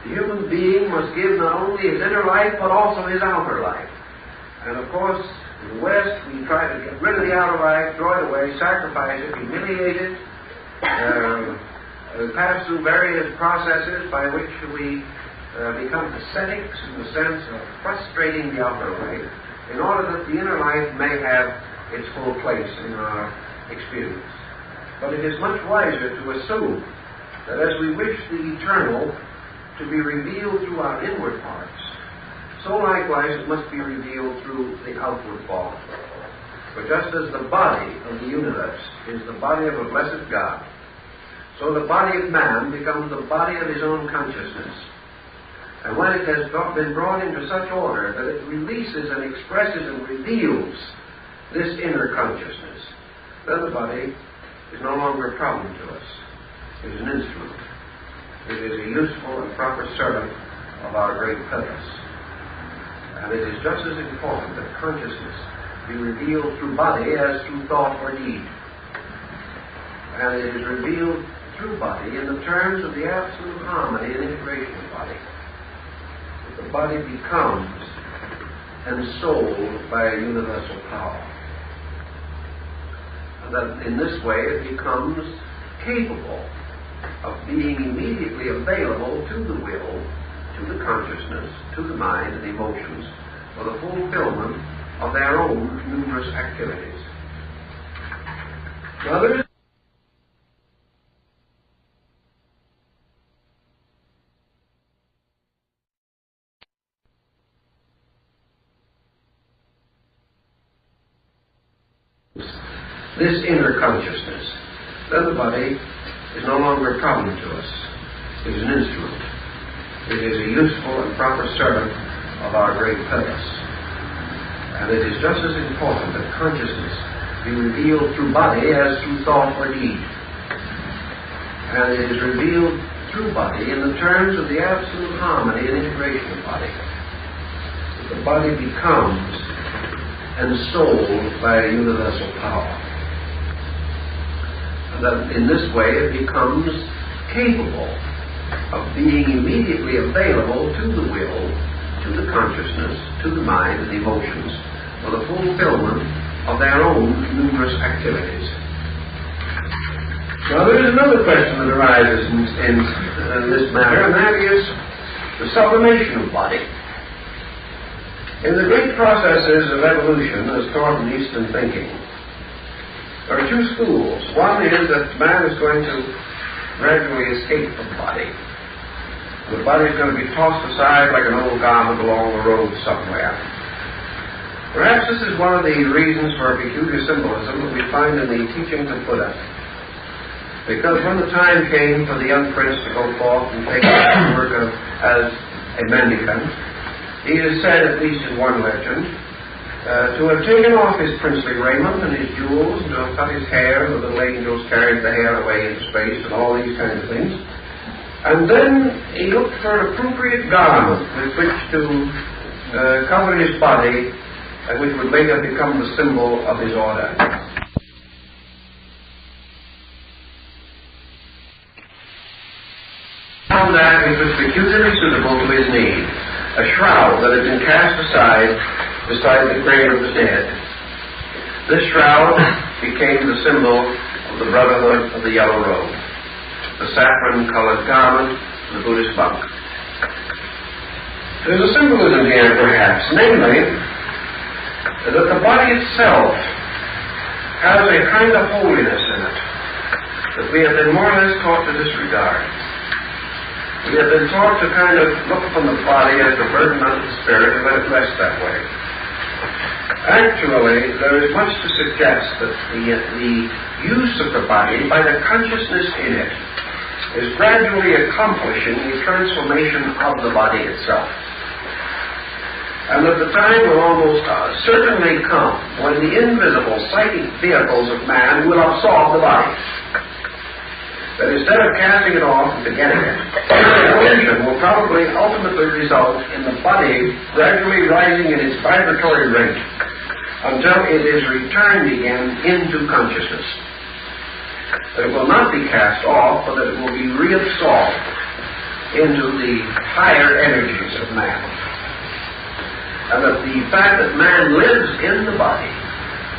Speaker 2: The human being must give not only his inner life, but also his outer life. And of course, in the West, we try to get rid of the outer life, throw it away, sacrifice it, humiliate it, pass through various processes by which we become ascetics in the sense of frustrating the outer life in order that the inner life may have its full place in our experience. But it is much wiser to assume that as we wish the eternal to be revealed through our inward parts, so likewise it must be revealed through the outward form. For just as the body of the universe is the body of a blessed God, so the body of man becomes the body of his own consciousness. And when it has been brought into such order that it releases and expresses and reveals this inner consciousness, then the body is no longer a problem to us. It is an instrument. It is a useful and proper servant of our great purpose. And it is just as important that consciousness be revealed through body as through thought or deed. And it is revealed through body in the terms of the absolute harmony and integration of body. The body becomes ensouled by a universal power. And that in this way it becomes capable of being immediately available to the will, to the consciousness, to the mind and emotions for the fulfillment of their own numerous activities. Now there is this inner consciousness, then the body is no longer a problem to us. It is an instrument. It is a useful and proper servant of our great purpose. And it is just as important that consciousness be revealed through body as through thought or deed. And it is revealed true body in the terms of the absolute harmony and integration of body. The body becomes ensouled by a universal power. And that in this way it becomes capable of being immediately available to the will, to the consciousness, to the mind and emotions for the fulfillment of their own numerous activities. Now there is another question that arises in this matter, and that is the sublimation of body. In the great processes of evolution, as taught in Eastern thinking, there are two schools. One is that man is going to gradually escape from body. The body is going to be tossed aside like an old garment along the road somewhere. Perhaps this is one of the reasons for a peculiar symbolism that we find in the teachings of Buddha. Because when the time came for the young prince to go forth and take the work as a mendicant, he is said, at least in one legend, to have taken off his princely raiment and his jewels, and to have cut his hair, and the little angels carried the hair away into space, and all these kinds of things. And then he looked for an appropriate garment with which to cover his body, which would later become the symbol of his order. Found that which was peculiarly suitable to his need, a shroud that had been cast aside beside the grave of the dead. This shroud became the symbol of the brotherhood of the yellow robe, the saffron-colored garment of the Buddhist monk. There's a symbolism here, perhaps, namely, that the body itself has a kind of holiness in it that we have been more or less taught to disregard. We have been taught to kind of look upon the body as the burden of the spirit and let it rest that way. Actually, there is much to suggest that the use of the body by the consciousness in it is gradually accomplishing the transformation of the body itself. And that the time will almost certainly come when the invisible psychic vehicles of man will absorb the body. That instead of casting it off and forgetting it, evolution will probably ultimately result in the body gradually rising in its vibratory rate until it is returned again into consciousness. That it will not be cast off, but that it will be reabsorbed into the higher energies of man. And that the fact that man lives in the body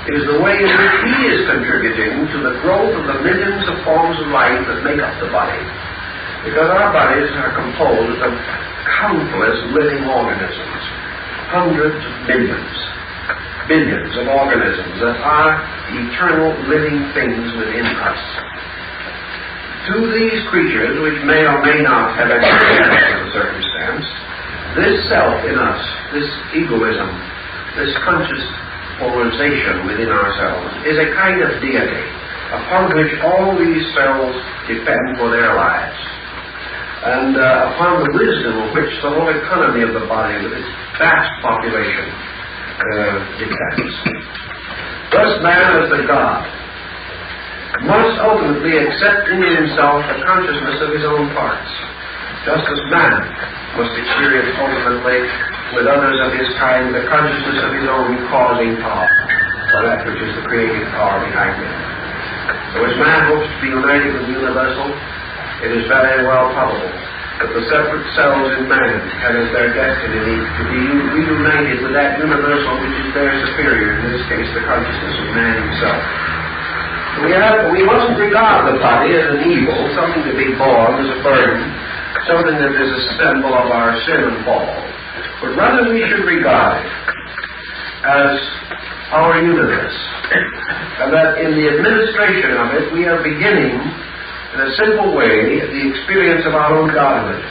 Speaker 2: is the way in which he is contributing to the growth of the millions of forms of life that make up the body. Because our bodies are composed of countless living organisms, hundreds of millions, billions of organisms that are eternal living things within us. To these creatures, which may or may not have experienced in a circumstance, this self in us, this egoism, this conscious polarization within ourselves is a kind of deity upon which all these cells depend for their lives, and upon the wisdom of which the whole economy of the body with its vast population depends. Thus man as the God must ultimately accept in himself the consciousness of his own parts, just as man must experience ultimately with others of his kind the consciousness of his own causing power, or that which is the creative power behind him. So as man hopes to be united with the universal, it is very well probable that the separate cells in man have as their destiny to be reunited with that universal which is their superior, in this case the consciousness of man himself. We mustn't regard the body as an evil, something to be borne as a burden, something that is a symbol of our sin and fall. But rather we should regard it as our universe, and that in the administration of it we are beginning, in a simple way, the experience of our own godhood.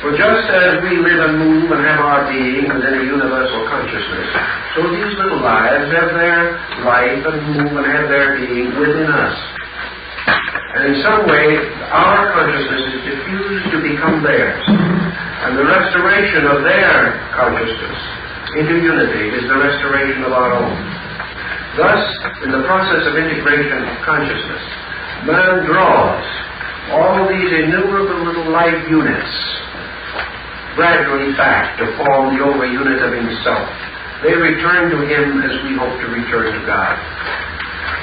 Speaker 2: For just as we live and move and have our being within a universal consciousness, so these little lives have their life and move and have their being within us. And in some way, our consciousness is diffused to become theirs. And the restoration of their consciousness into unity is the restoration of our own. Thus, in the process of integration of consciousness, man draws all these innumerable little life units gradually back to form the over unit of himself. They return to him as we hope to return to God.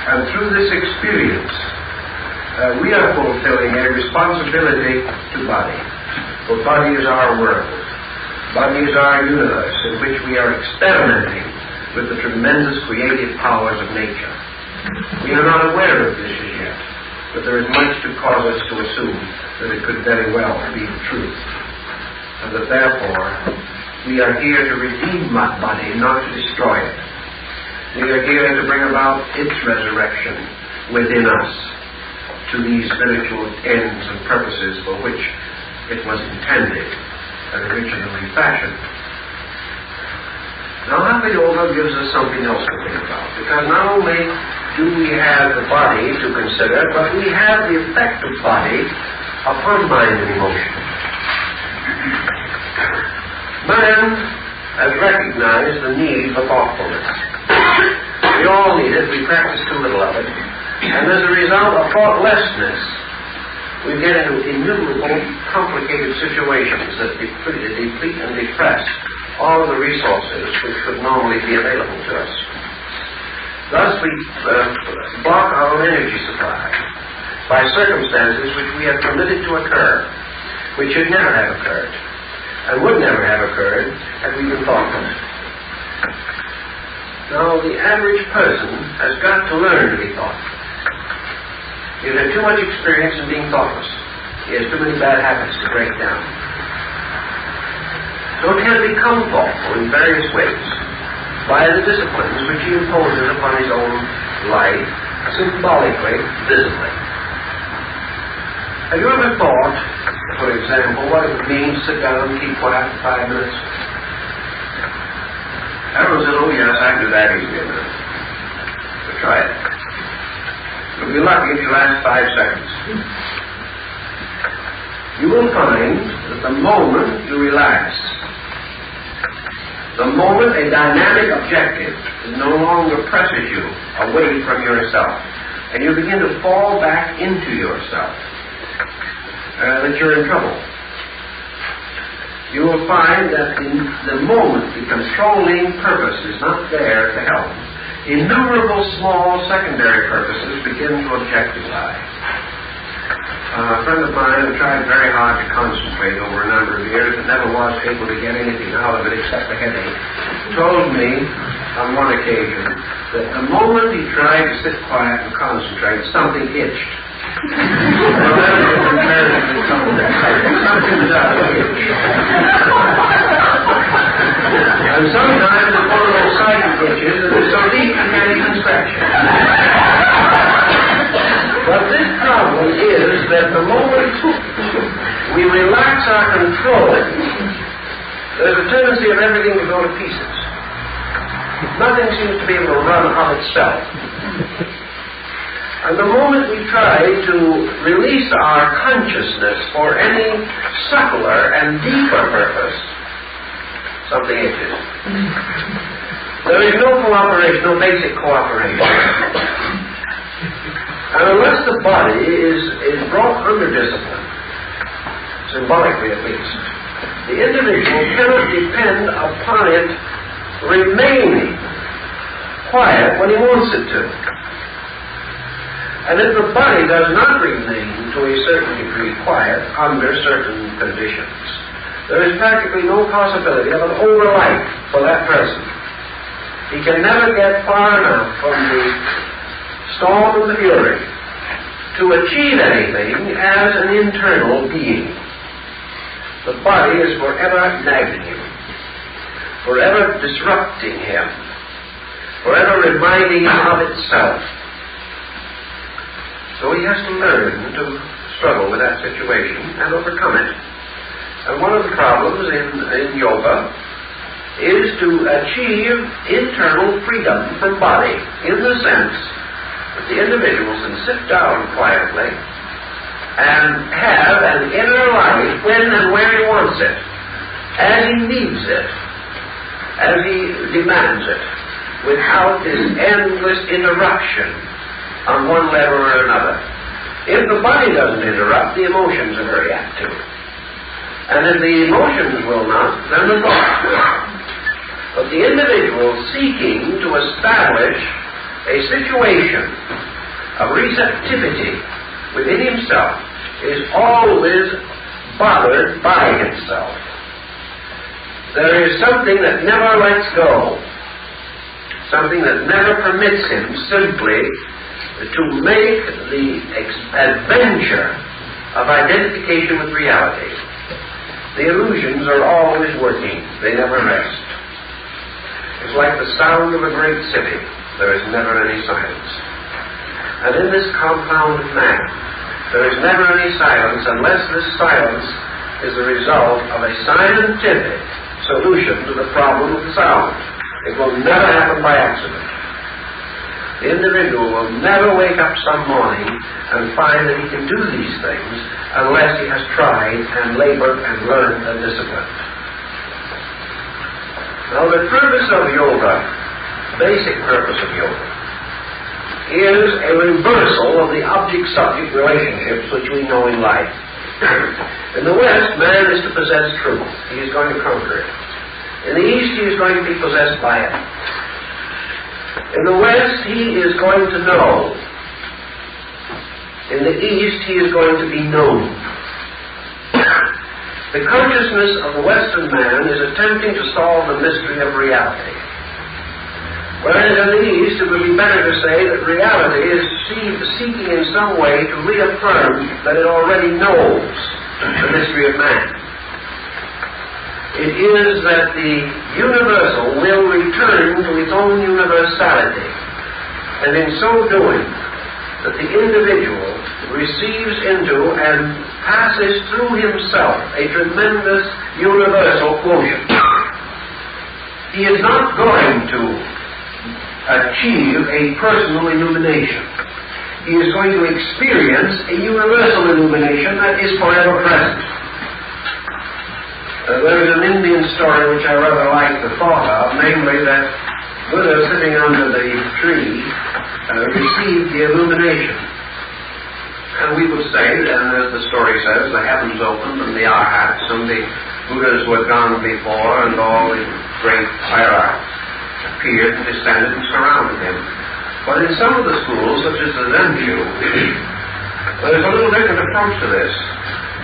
Speaker 2: And through this experience, we are fulfilling a responsibility to body. For body is our world. Body is our universe in which we are experimenting with the tremendous creative powers of nature. We are not aware of this as yet, but there is much to cause us to assume that it could very well be the truth. And that therefore, we are here to redeem body, not to destroy it. We are here to bring about its resurrection within us to these spiritual ends and purposes for which it was intended and originally fashioned. Now, Hatha Yoga gives us something else to think about, because not only do we have the body to consider, but we have the effect of body upon mind and emotion. Man has recognized the need for thoughtfulness. We all need it. We practice too little of it. And as a result of thoughtlessness, we get into innumerable complicated situations that deplete and depress all of the resources which could normally be available to us. Thus, we block our own energy supply by circumstances which we have permitted to occur, which should never have occurred, and would never have occurred had we been thoughtful. Now, the average person has got to learn to be thoughtful. He's had too much experience in being thoughtless. He has too many bad habits to break down. So he can become thoughtful in various ways by the disciplines which he imposes upon his own life, symbolically, visibly. Have you ever thought, for example, what it would mean to sit down and keep quiet for 5 minutes? Everyone says, oh yes, I can do that easily enough. So try it. You'll be lucky if you last 5 seconds. You will find that the moment you relax, the moment a dynamic objective no longer presses you away from yourself, and you begin to fall back into yourself, that you're in trouble. You will find that in the moment the controlling purpose is not there to help, innumerable small secondary purposes begin to objectify. A friend of mine who tried very hard to concentrate over a number of years and never was able to get anything out of it except a headache, told me on one occasion that the moment he tried to sit quiet and concentrate, something itched. Well, that is comparatively common. Something does itch. And sometimes it's one of those psychic itches that is so deep you can't even scratch it. But this problem is that the moment we relax our control, there's a tendency of everything to go to pieces. Nothing seems to be able to run of itself. And the moment we try to release our consciousness for any subtler and deeper purpose, something itches. There is no cooperation, no basic cooperation. And unless the body is brought under discipline, symbolically at least, the individual cannot depend upon it remaining quiet when he wants it to. And if the body does not remain to a certain degree quiet under certain conditions, there is practically no possibility of an over-life for that person. He can never get far enough from the storm and the fury to achieve anything as an internal being. The body is forever nagging him, forever disrupting him, forever reminding him of itself. So he has to learn to struggle with that situation and overcome it. And one of the problems in yoga is to achieve internal freedom from body, in the sense that the individual can sit down quietly and have an inner life when and where he wants it, as he needs it, as he demands it, without this endless interruption on one level or another. If the body doesn't interrupt, the emotions are very apt to. And if the emotions will not, then the thoughts will. But the individual seeking to establish a situation of receptivity within himself is always bothered by himself. There is something that never lets go, something that never permits him simply to make the adventure of identification with reality. The illusions are always working. They never rest. It's like the sound of a great city. There is never any silence. And in this compounded man, there is never any silence unless this silence is the result of a scientific solution to the problem of the sound. It will never happen by accident. The individual will never wake up some morning and find that he can do these things unless he has tried and labored and learned and disciplined. Now, the purpose of yoga, basic purpose of yoga, is a reversal of the object-subject relationships which we know in life. In the West, man is to possess truth. He is going to conquer it. In the East, he is going to be possessed by it. In the West, he is going to know. In the East, he is going to be known. The consciousness of the Western man is attempting to solve the mystery of reality. Whereas in the East, it would be better to say that reality is seeking in some way to reaffirm that it already knows the mystery of man. It is that the universal will return to its own universality, and in so doing, that the individual receives into and passes through himself a tremendous universal quotient. He is not going to achieve a personal illumination. He is going to experience a universal illumination that is forever present. There is an Indian story which I rather like the thought of, namely that Buddha, sitting under the tree, received the illumination. And we would say, and as the story says, the heavens opened and the arhats and the Buddhas who had gone before and all the great hierarchs appeared and descended and surrounded him. But in some of the schools, such as the Zen-shu, there's a little different approach to this.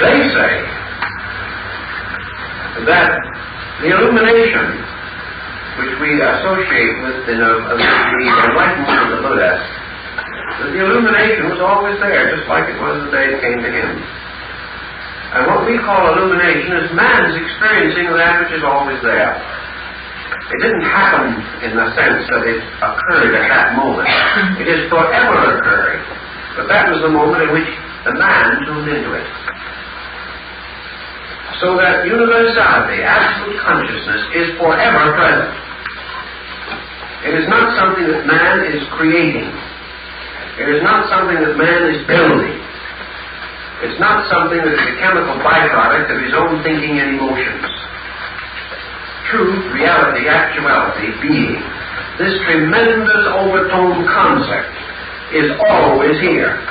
Speaker 2: They say that the illumination which we associate with the enlightenment of the Buddha, that the illumination was always there, just like it was the day it came to him. And what we call illumination is man's experiencing that which is always there. It didn't happen in the sense that it occurred at that moment. It is forever occurring. But that was the moment in which the man tuned into it. So that universality, absolute consciousness, is forever present. It is not something that man is creating. It is not something that man is building. It's not something that is a chemical byproduct of his own thinking and emotions. Truth, reality, actuality, being, this tremendous overtone concept is always here.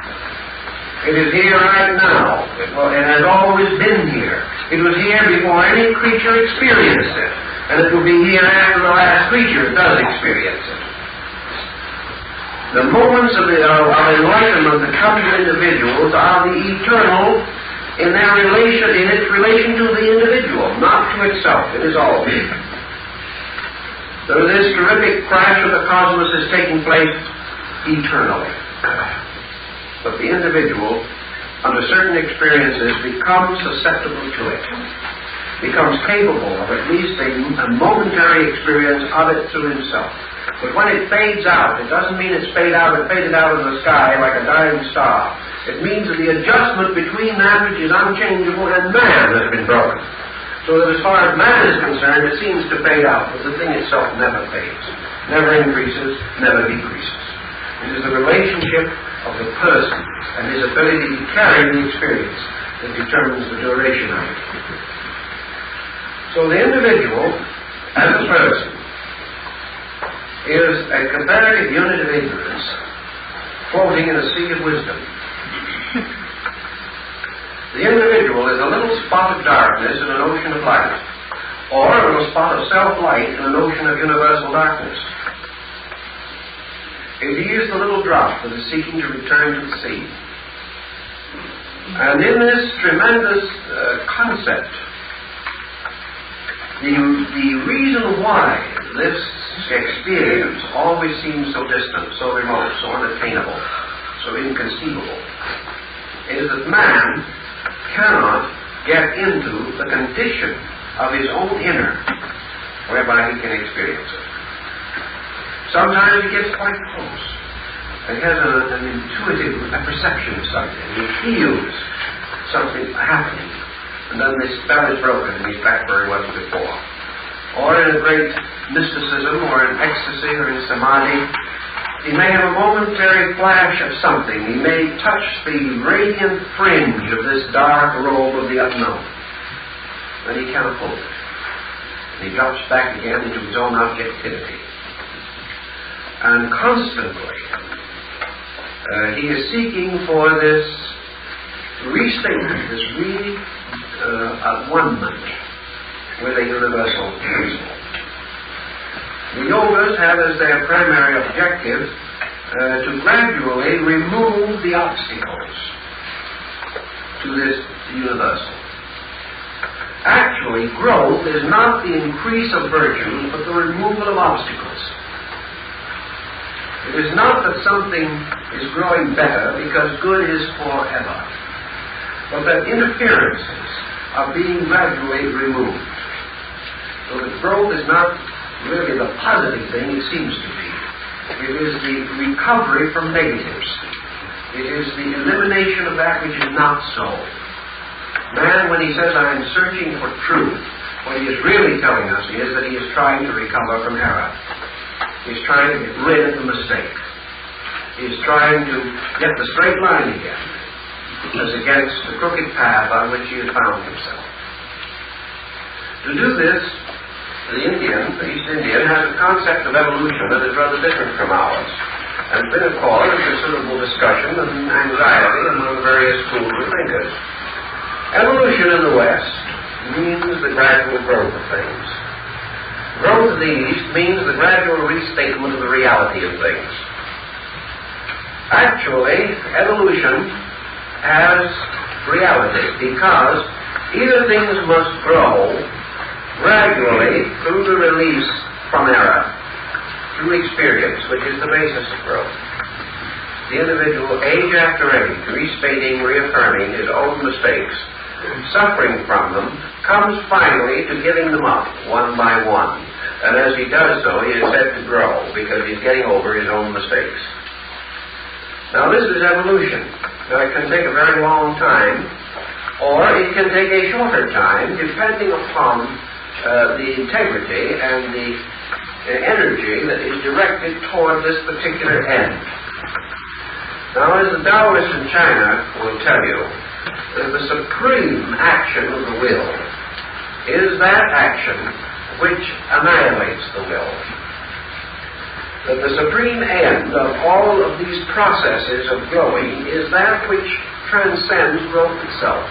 Speaker 2: It is here right now. It has always been here. It was here before any creature experienced it. And it will be here after the last creature does experience it. The moments of enlightenment that come to individuals are the eternal in its relation to the individual, not to itself. It is always. So this terrific crash of the cosmos is taking place eternally. But the individual, under certain experiences, becomes susceptible to it, becomes capable of at least a momentary experience of it through himself. But when it fades out, it doesn't mean it's faded out in the sky like a dying star. It means that the adjustment between that which is unchangeable and man has been broken. So that as far as man is concerned, it seems to fade out, but the thing itself never fades, never increases, never decreases. It is the relationship of the person and his ability to carry the experience that determines the duration of it. So the individual, as a person, is a comparative unit of ignorance floating in a sea of wisdom. The individual is a little spot of darkness in an ocean of light, or a little spot of self-light in an ocean of universal darkness. He is the little drop that is seeking to return to the sea. And in this tremendous concept, the reason why this experience always seems so distant, so remote, so unattainable, so inconceivable, is that man cannot get into the condition of his own inner whereby he can experience it. Sometimes he gets quite close. He has an intuitive perception of something. He feels something happening. And then the spell is broken and he's back where he was before. Or in a great mysticism or in ecstasy or in samadhi, he may have a momentary flash of something. He may touch the radiant fringe of this dark robe of the unknown. And he cannot hold it. And he drops back again into his own objectivity. And constantly, he is seeking for this restatement, this one-ment with a universal principle. The yogas have as their primary objective to gradually remove the obstacles to this universal. Actually, growth is not the increase of virtues, but the removal of obstacles. It is not that something is growing better because good is forever, but that interferences are being gradually removed. So that growth is not really the positive thing it seems to be. It is the recovery from negatives. It is the elimination of that which is not so. Man, when he says, I am searching for truth, what he is really telling us is that he is trying to recover from error. He's trying to get rid of the mistake. He's trying to get the straight line again, as against the crooked path on which he has found himself. To do this, the East Indian, has a concept of evolution that is rather different from ours, and been a cause of considerable discussion and anxiety among various schools of thinkers. Evolution in the West means the gradual growth of things. Growth in the East means the gradual restatement of the reality of things. Actually, evolution has reality because either things must grow gradually through the release from error, through experience, which is the basis of growth. The individual, age after age, restating, reaffirming his own mistakes, suffering from them, comes finally to giving them up one by one. And as he does so, he is said to grow because he's getting over his own mistakes. Now this is evolution. Now it can take a very long time, or it can take a shorter time, depending upon the integrity and the energy that is directed toward this particular end. Now, as the Taoists in China will tell you, the supreme action of the will is that action which annihilates the will. That the supreme end of all of these processes of growing is that which transcends growth itself,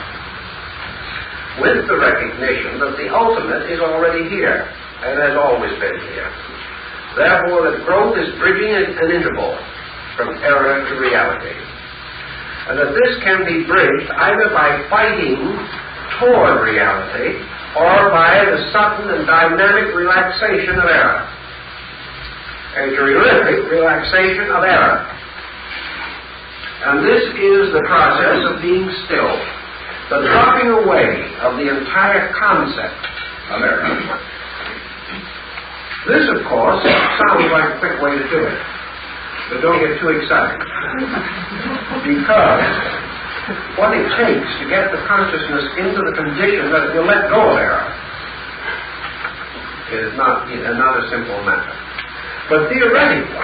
Speaker 2: with the recognition that the ultimate is already here and has always been here. Therefore, that growth is bridging an interval from error to reality. And that this can be bridged either by fighting toward reality or by the sudden and dynamic relaxation of error. A terrific relaxation of error. And this is the process of being still, the dropping away of the entire concept of error. This, of course, sounds like a quick way to do it. But don't get too excited. Because what it takes to get the consciousness into the condition that it will let go of error is not a simple matter. But theoretically,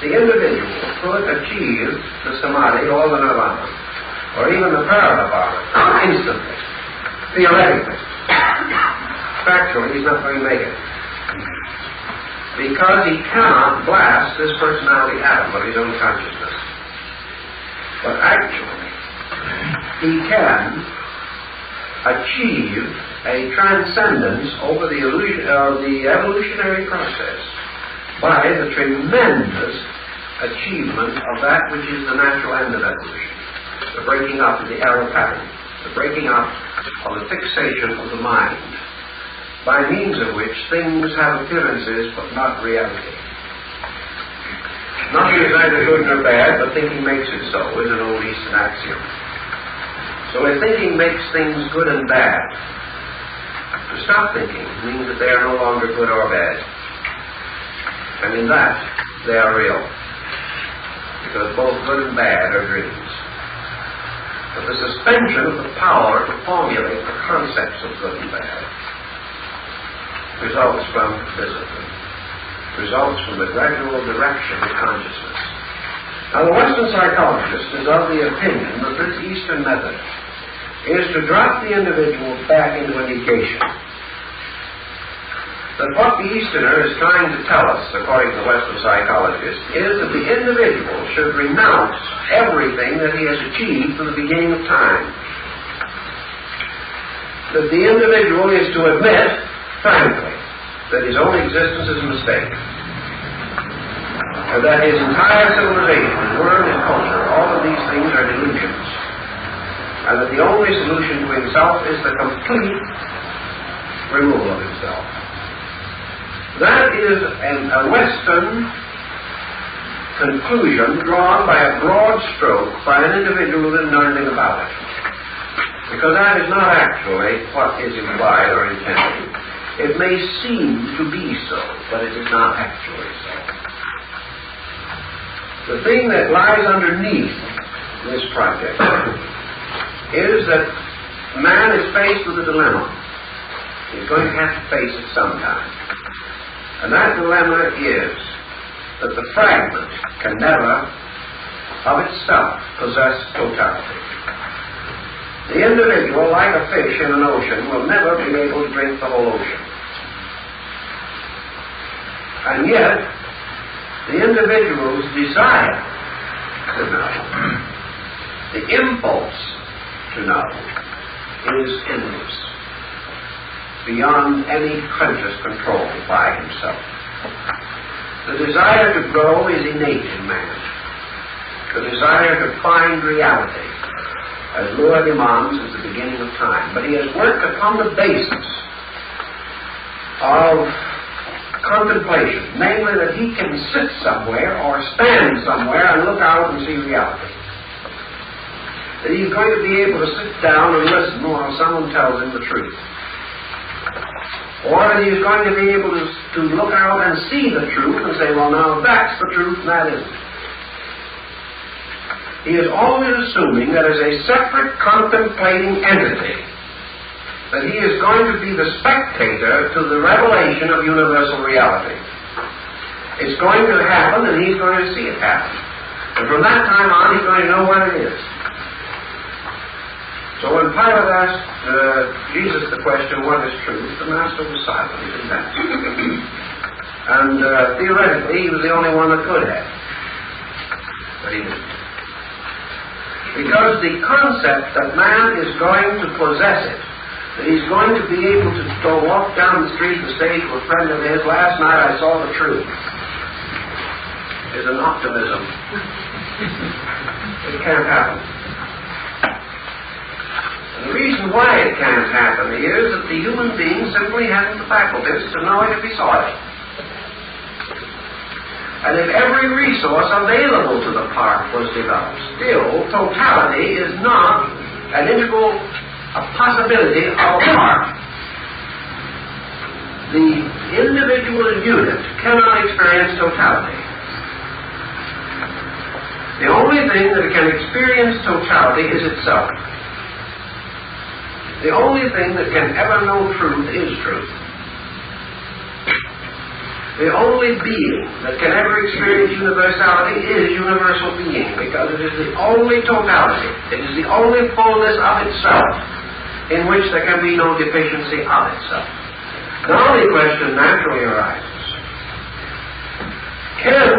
Speaker 2: the individual could achieve the samadhi or the nirvana, or even the paranirvana, instantly. Theoretically. Factually, he's not going to make it. Because he cannot blast this personality atom of his own consciousness. But actually, he can achieve a transcendence over the evolutionary process by the tremendous achievement of that which is the natural end of evolution, the breaking up of the error pattern, the breaking up of the fixation of the mind, by means of which things have appearances but not reality. Nothing is either good nor bad, but thinking makes it so, is an old Eastern axiom. So if thinking makes things good and bad, to stop thinking means that they are no longer good or bad. And in that, they are real. Because both good and bad are dreams. But the suspension of the power to formulate the concepts of good and bad results from discipline, results from the gradual direction of consciousness. Now, the Western psychologist is of the opinion that this Eastern method is to drop the individual back into a negation. That what the Easterner is trying to tell us, according to the Western psychologist, is that the individual should renounce everything that he has achieved from the beginning of time. That the individual is to admit, frankly, that his own existence is a mistake. And that his entire civilization, his world, his culture, all of these things are delusions. And that the only solution to himself is the complete removal of himself. That is a Western conclusion drawn by a broad stroke by an individual who didn't know anything about it. Because that is not actually what is implied or intended. It may seem to be so, but it is not actually so. The thing that lies underneath this project is that man is faced with a dilemma. He's going to have to face it sometime. And that dilemma is that the fragment can never, of itself, possess totality. The individual, like a fish in an ocean, will never be able to drink the whole ocean. And yet, the individual's desire to know, the impulse to know, is endless, beyond any conscious control by himself. The desire to grow is innate in man. The desire to find reality, as Lua demands, is the beginning of time. But he has worked upon the basis of contemplation, namely that he can sit somewhere or stand somewhere and look out and see reality. That he's going to be able to sit down and listen while someone tells him the truth. Or that he's going to be able to look out and see the truth and say, well, now that's the truth and that isn't. He is always assuming that as a separate contemplating entity, that he is going to be the spectator to the revelation of universal reality. It's going to happen and he's going to see it happen. And from that time on, he's going to know what it is. So when Pilate asked Jesus the question, what is truth, the Master was silent. He didn't answer. And theoretically, he was the only one that could have. But he didn't. Because the concept that man is going to possess it, that he's going to be able to go walk down the street and say to a friend of his, last night I saw the truth, is an optimism. It can't happen. And the reason why it can't happen is that the human being simply hasn't the faculties to know it if he saw it. And if every resource available to the part was developed, still totality is not an integral possibility of a part. The individual unit cannot experience totality. The only thing that can experience totality is itself. The only thing that can ever know truth is truth. The only being that can ever experience universality is universal being, because it is the only totality, it is the only fullness of itself, in which there can be no deficiency of itself. Now the question naturally arises, can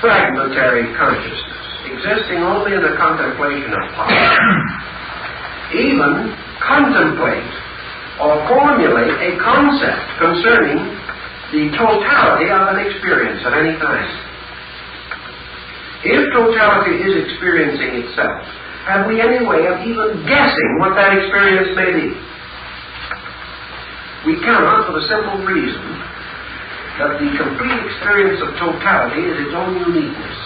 Speaker 2: fragmentary consciousness existing only in the contemplation of power, even contemplate or formulate a concept concerning the totality of an experience at any time. If totality is experiencing itself, have we any way of even guessing what that experience may be? We cannot, for the simple reason that the complete experience of totality is its own uniqueness.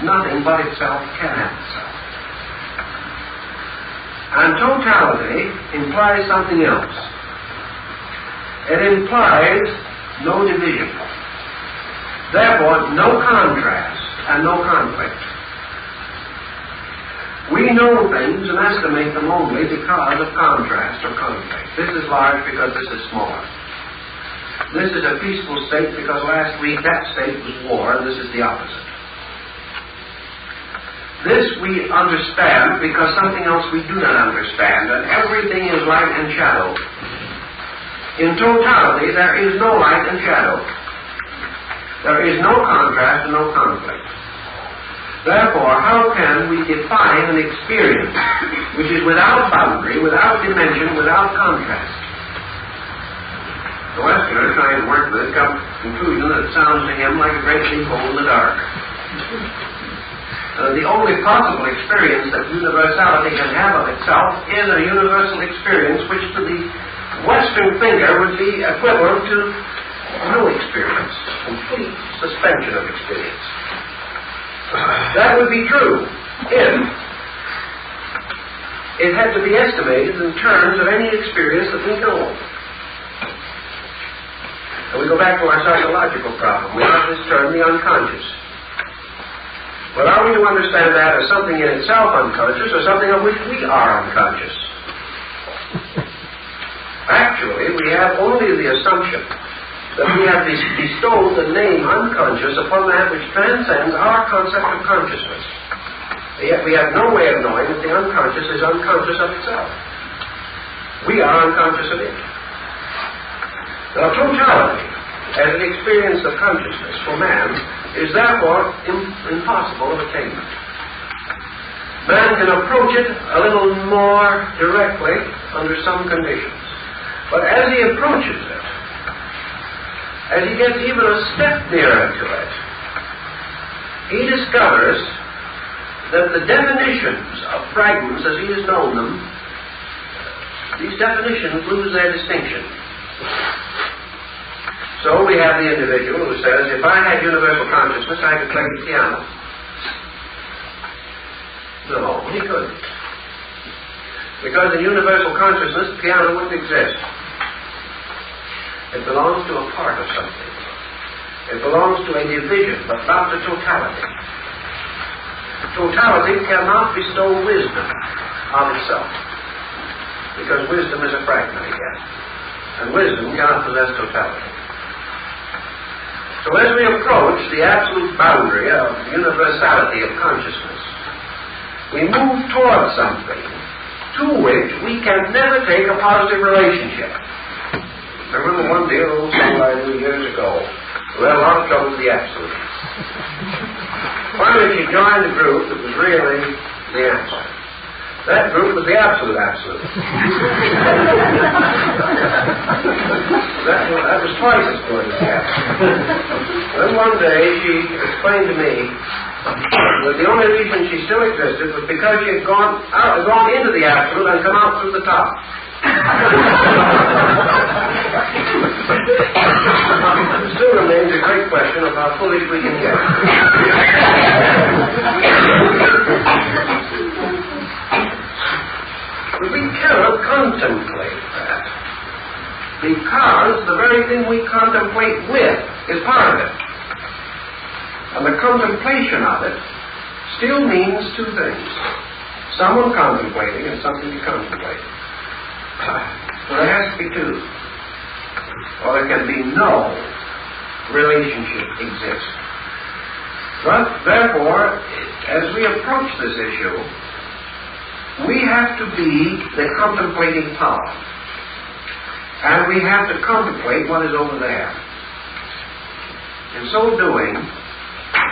Speaker 2: Nothing but itself can have itself. And totality implies something else. It implies no division. Therefore, no contrast and no conflict. We know things and estimate them only because of contrast or conflict. This is large because this is smaller. This is a peaceful state because last week that state was war, and this is the opposite. This we understand because something else we do not understand, and everything is light and shadow. In totality, there is no light and shadow. There is no contrast and no conflict. Therefore, how can we define an experience which is without boundary, without dimension, without contrast? The Westerner, trying to work with it, comes to the conclusion that it sounds to him like a great big hole in the dark. The only possible experience that universality can have of itself is a universal experience which to the Western thinker would be equivalent to no experience, complete suspension of experience. That would be true if it had to be estimated in terms of any experience that we know. And we go back to our psychological problem. We have this term, the unconscious. But are we to understand that as something in itself unconscious or something of which we are unconscious? Actually, we have only the assumption that we have bestowed the name unconscious upon that which transcends our concept of consciousness. Yet we have no way of knowing that the unconscious is unconscious of itself. We are unconscious of it. Now, totality, as an experience of consciousness for man, is therefore impossible of attainment. Man can approach it a little more directly under some conditions. But as he approaches it, as he gets even a step nearer to it, he discovers that the definitions of fragments as he has known them, these definitions lose their distinction. So we have the individual who says, if I had universal consciousness, I could play the piano. No, he couldn't. Because in universal consciousness, the piano wouldn't exist. It belongs to a part of something. It belongs to a division, but not to totality. Totality cannot bestow wisdom of itself, because wisdom is a fragment again, and wisdom cannot possess totality. So as we approach the absolute boundary of universality of consciousness, we move towards something to which we can never take a positive relationship. I remember one dear old soul I knew years ago who had a lot of trouble with the absolute. Finally, she joined a group that was really the answer. That group was the absolute absolute. That was twice as good as the absolute. Then one day she explained to me that the only reason she still existed was because she had gone into the absolute and come out through the top. It still remains a great question of how foolish we can get. But we cannot contemplate that, because the very thing we contemplate with is part of it. And the contemplation of it still means two things. Someone contemplating and something to contemplate. So there has to be two, or there can be no relationship exist. But therefore, as we approach this issue, we have to be the contemplating power, and we have to contemplate what is over there. In so doing,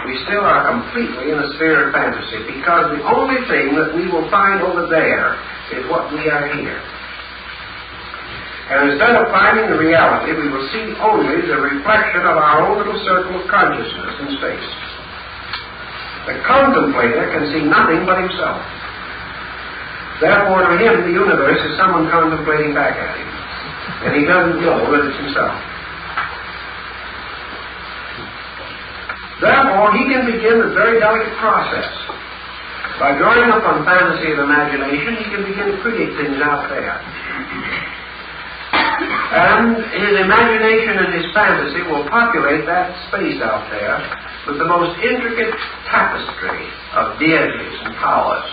Speaker 3: we still are completely in a sphere of fantasy, because the only thing that we will find over there is what we are here. And instead of finding the reality, we will see only the reflection of our own little circle of consciousness in space. The contemplator can see nothing but himself. Therefore, to him, the universe is someone contemplating back at him. And he doesn't know that it's himself. Therefore, he can begin a very delicate process. By drawing upon fantasy and imagination, he can begin to create things out there. And his imagination and his fantasy will populate that space out there with the most intricate tapestry of deities and powers.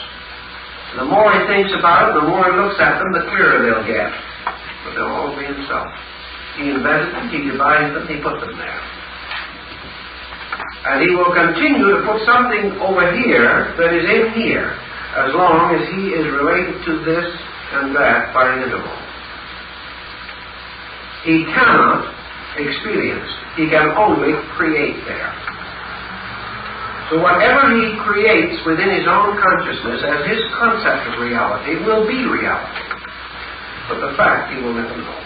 Speaker 3: And the more he thinks about it, the more he looks at them, the clearer they'll get. But they'll all be himself. He invented them, he devised them, he put them there. And he will continue to put something over here that is in here, as long as he is related to this and that by an interval. He cannot experience. He can only create there. So whatever he creates within his own consciousness as his concept of reality will be reality. But the fact he will never know.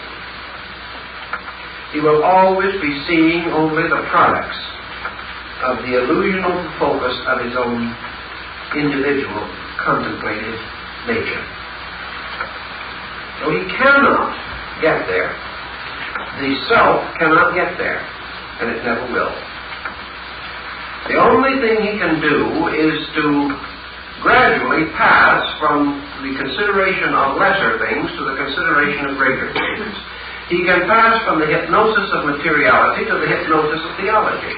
Speaker 3: He will always be seeing only the products of the illusional focus of his own individual contemplative nature. So he cannot get there. The self cannot get there, and it never will. The only thing he can do is to gradually pass from the consideration of lesser things to the consideration of greater things. He can pass from the hypnosis of materiality to the hypnosis of theology.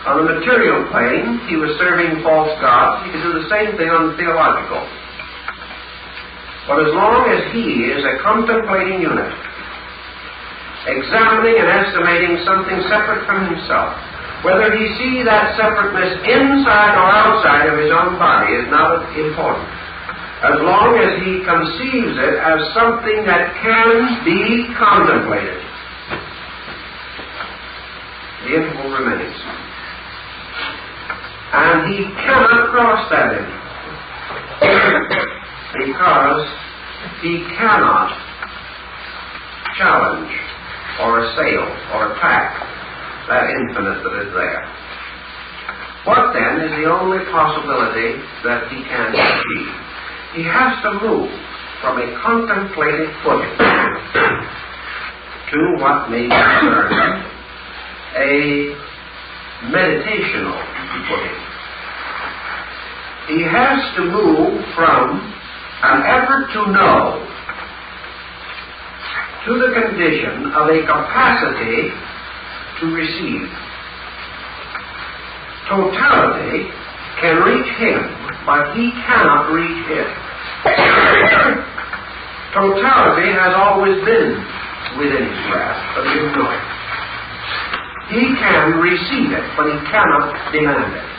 Speaker 3: On the material plane, he was serving false gods. He could do the same thing on the theological. But as long as he is a contemplating unit, examining and estimating something separate from himself, whether he see that separateness inside or outside of his own body is not important. As long as he conceives it as something that can be contemplated, the interval remains. And he cannot cross that interval because he cannot challenge or assail or attack that infinite that is there. What then is the only possibility that he can achieve? He has to move from a contemplative footing to what may be termed a meditational footing. He has to move from an effort to know to the condition of a capacity to receive. Totality can reach him, but he cannot reach it. Totality has always been within his grasp, but he didn't know it. He can receive it, but he cannot demand it.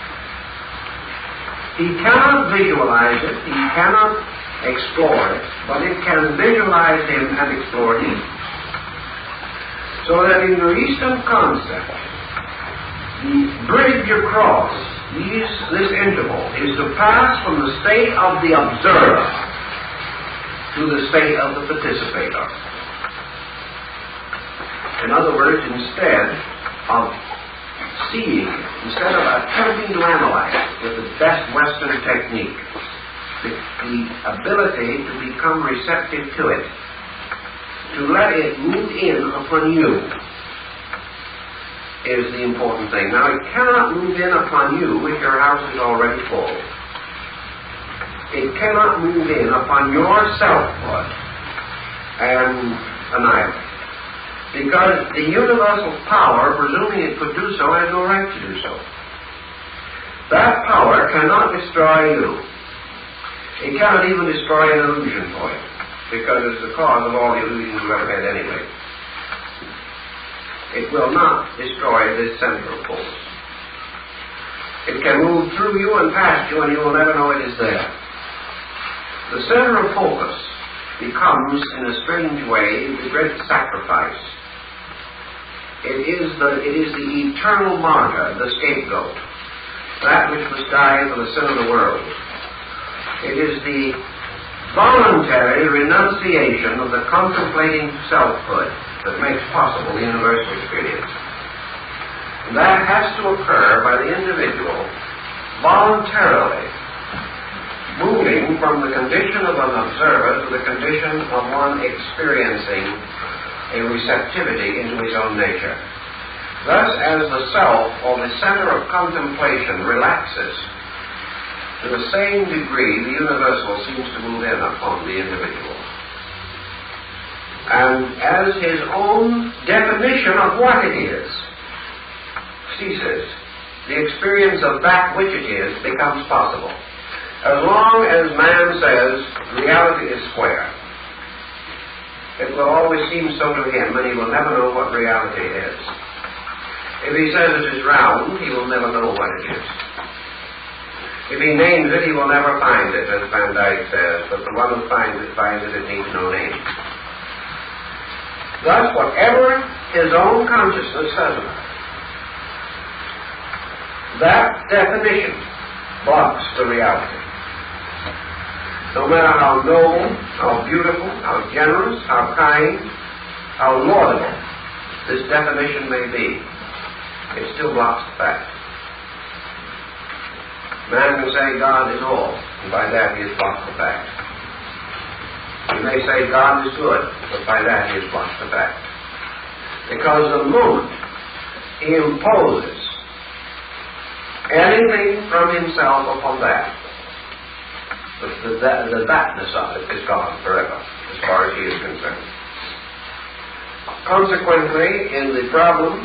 Speaker 3: He cannot visualize it, he cannot explore it, but it can visualize him and explore him. So that in the Eastern concept, the bridge across this interval is to pass from the state of the observer to the state of the participator. In other words, instead of seeing, instead of attempting to analyze with the best Western technique, the ability to become receptive to it, to let it move in upon you, is the important thing. Now, it cannot move in upon you if your house is already full. It cannot move in upon your selfhood and annihilate. Because the universal power, presuming it could do so, has no right to do so. That power cannot destroy you. It cannot even destroy an illusion for you, because it's the cause of all the illusions you've ever had anyway. It will not destroy this central force. It can move through you and past you, and you will never know it is there. The center of focus becomes, in a strange way, the great sacrifice. It is the eternal martyr, the scapegoat, that which must die for the sin of the world. It is the voluntary renunciation of the contemplating selfhood that makes possible the universal experience. And that has to occur by the individual voluntarily moving from the condition of an observer to the condition of one experiencing a receptivity into his own nature. Thus, as the self, or the center of contemplation, relaxes, to the same degree the universal seems to move in upon the individual. And as his own definition of what it is ceases, the experience of that which it is becomes possible. As long as man says reality is square, it will always seem so to him, and he will never know what reality is. If he says it is round, he will never know what it is. If he names it, he will never find it, as Van Dyck says, but the one who finds it needs no name. Thus, whatever his own consciousness says about it, that definition blocks the reality. No matter how noble, how beautiful, how generous, how kind, how laudable this definition may be, it still blocks the fact. Man can say God is all, and by that he has blocked the fact. He may say God is good, but by that he has blocked the fact. Because the moment he imposes anything from himself upon that, the thatness of it is gone forever, as far as he is concerned. Consequently, in the problem,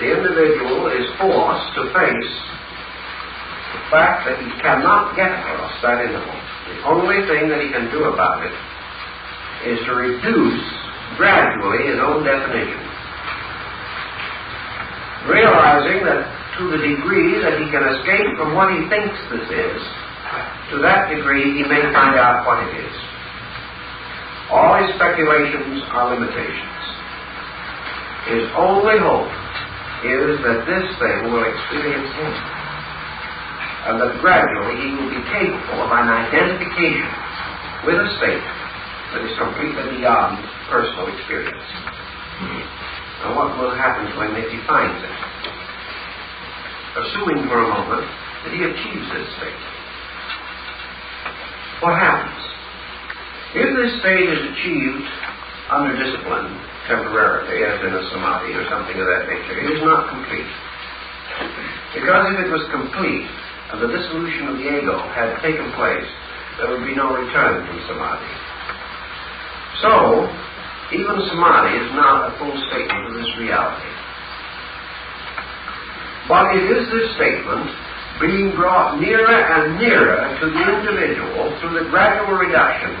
Speaker 3: the individual is forced to face the fact that he cannot get across that interval. The only thing that he can do about it is to reduce gradually his own definition, realizing that to the degree that he can escape from what he thinks this is, to that degree he may find out what it is. All his speculations are limitations. His only hope is that this thing will experience him, and that gradually he will be capable of an identification with a state that is completely beyond personal experience. Now, what will happen to him if he finds it? Assuming for a moment that he achieves this state, what happens? If this state is achieved under discipline, temporarily, as in a samadhi or something of that nature, it is not complete. Because if it was complete, and the dissolution of the ego had taken place, there would be no return from samadhi. So, even samadhi is not a full statement of this reality. But it is this statement being brought nearer and nearer to the individual through the gradual reduction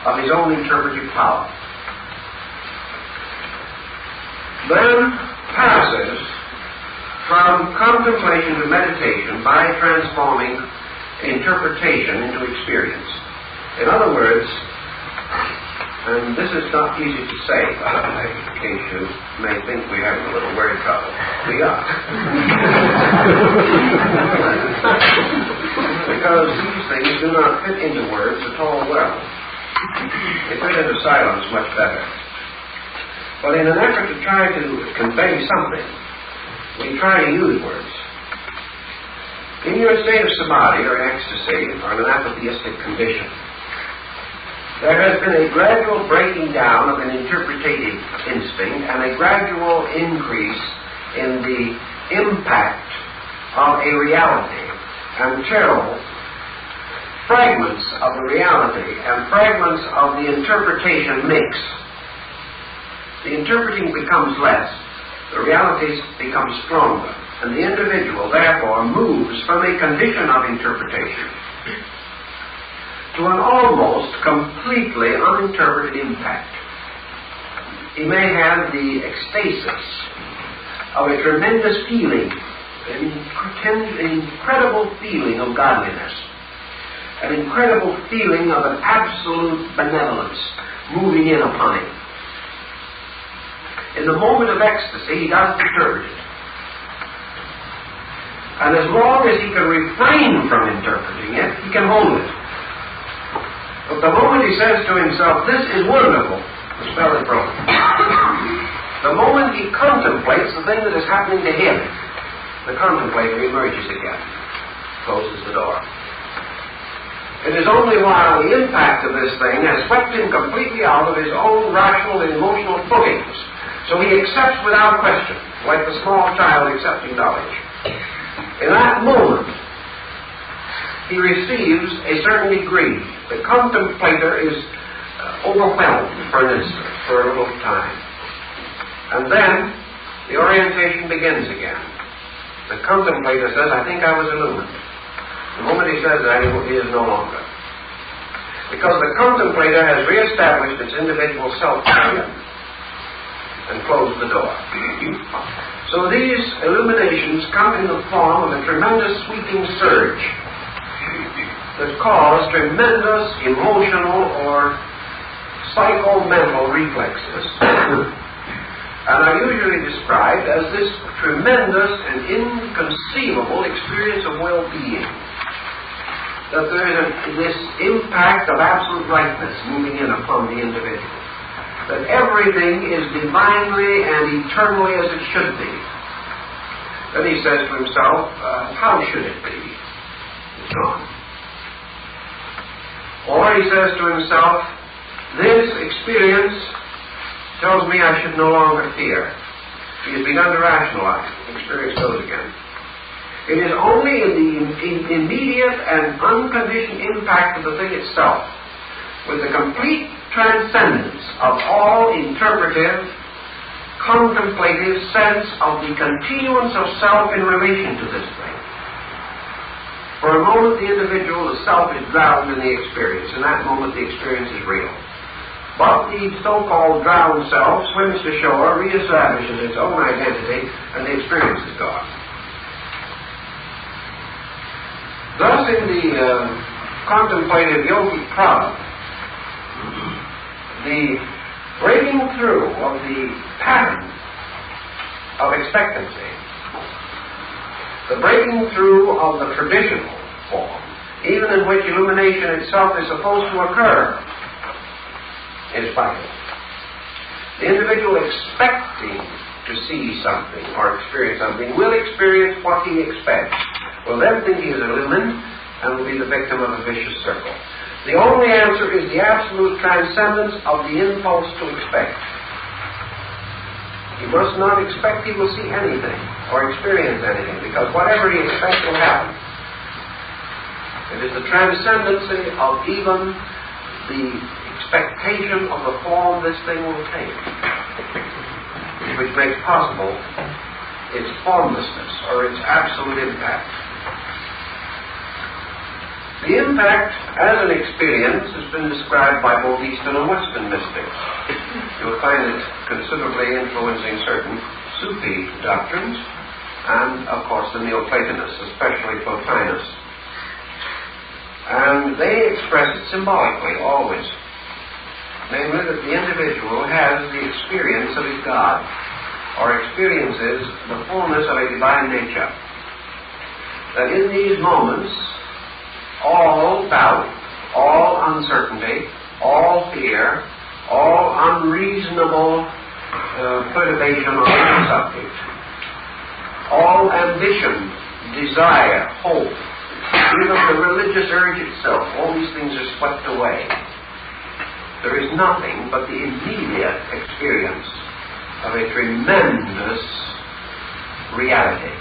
Speaker 3: of his own interpretive power. Then passes from contemplation to meditation by transforming interpretation into experience. In other words, and this is not easy to say, by the way, in case you may think we're having a little word trouble. We are. Because these things do not fit into words at all well. They fit into silence much better. But in an effort to try to convey something, we try to use words. In your state of samadhi or ecstasy, or an apatheistic condition, there has been a gradual breaking down of an interpretative instinct and a gradual increase in the impact of a reality until fragments of the reality and fragments of the interpretation mix. The interpreting becomes less, the realities become stronger, and the individual therefore moves from a condition of interpretation to an almost completely uninterpreted impact. He may have the ecstasis of a tremendous feeling, an incredible feeling of godliness, an incredible feeling of an absolute benevolence moving in upon him. In the moment of ecstasy, he doesn't interpret it. And as long as he can refrain from interpreting it, he can hold it. But the moment he says to himself, "This is wonderful," the spell is broken. The moment he contemplates the thing that is happening to him, the contemplator emerges again, closes the door. It is only while the impact of this thing has swept him completely out of his own rational and emotional footings, so he accepts without question, like the small child accepting knowledge. In that moment, he receives a certain degree. The contemplator is overwhelmed for an instant, for a little time. And then the orientation begins again. The contemplator says, "I think I was illumined." The moment he says that, he is no longer. Because the contemplator has reestablished its individual self and closed the door. So these illuminations come in the form of a tremendous sweeping surge that cause tremendous emotional or psycho-mental reflexes and are usually described as this tremendous and inconceivable experience of well-being. That there is this impact of absolute rightness moving in upon the individual. That everything is divinely and eternally as it should be. Then he says to himself, how should it be? It's gone. Or he says to himself, this experience tells me I should no longer fear. He has begun to rationalize. The experience goes again. It is only in the immediate and unconditioned impact of the thing itself, with the complete transcendence of all interpretive, contemplative sense of the continuance of self in relation to this thing. For a moment, the individual, the self, is drowned in the experience. In that moment, the experience is real. But the so-called drowned self swims to shore, reestablishes its own identity, and the experience is gone. Thus, in the contemplative yogic product, the breaking through of the pattern of expectancy, the breaking through of the traditional form, even in which illumination itself is supposed to occur, is vital. The individual expecting to see something or experience something will experience what he expects, will then think he is illumined, and will be the victim of a vicious circle. The only answer is the absolute transcendence of the impulse to expect. He must not expect he will see anything or experience anything, because whatever he expects will happen. It is the transcendency of even the expectation of the form this thing will take which makes possible its formlessness or its absolute impact. The impact as an experience has been described by both Eastern and Western mystics. You'll find it considerably influencing certain Sufi doctrines and, of course, the Neoplatonists, especially Plotinus. And they express it symbolically, always. Namely, that the individual has the experience of his God, or experiences the fullness of a divine nature. That in these moments, all doubt, all uncertainty, all fear, all unreasonable perturbation on any subject, all ambition, desire, hope, even the religious urge itself, all these things are swept away. There is nothing but the immediate experience of a tremendous reality,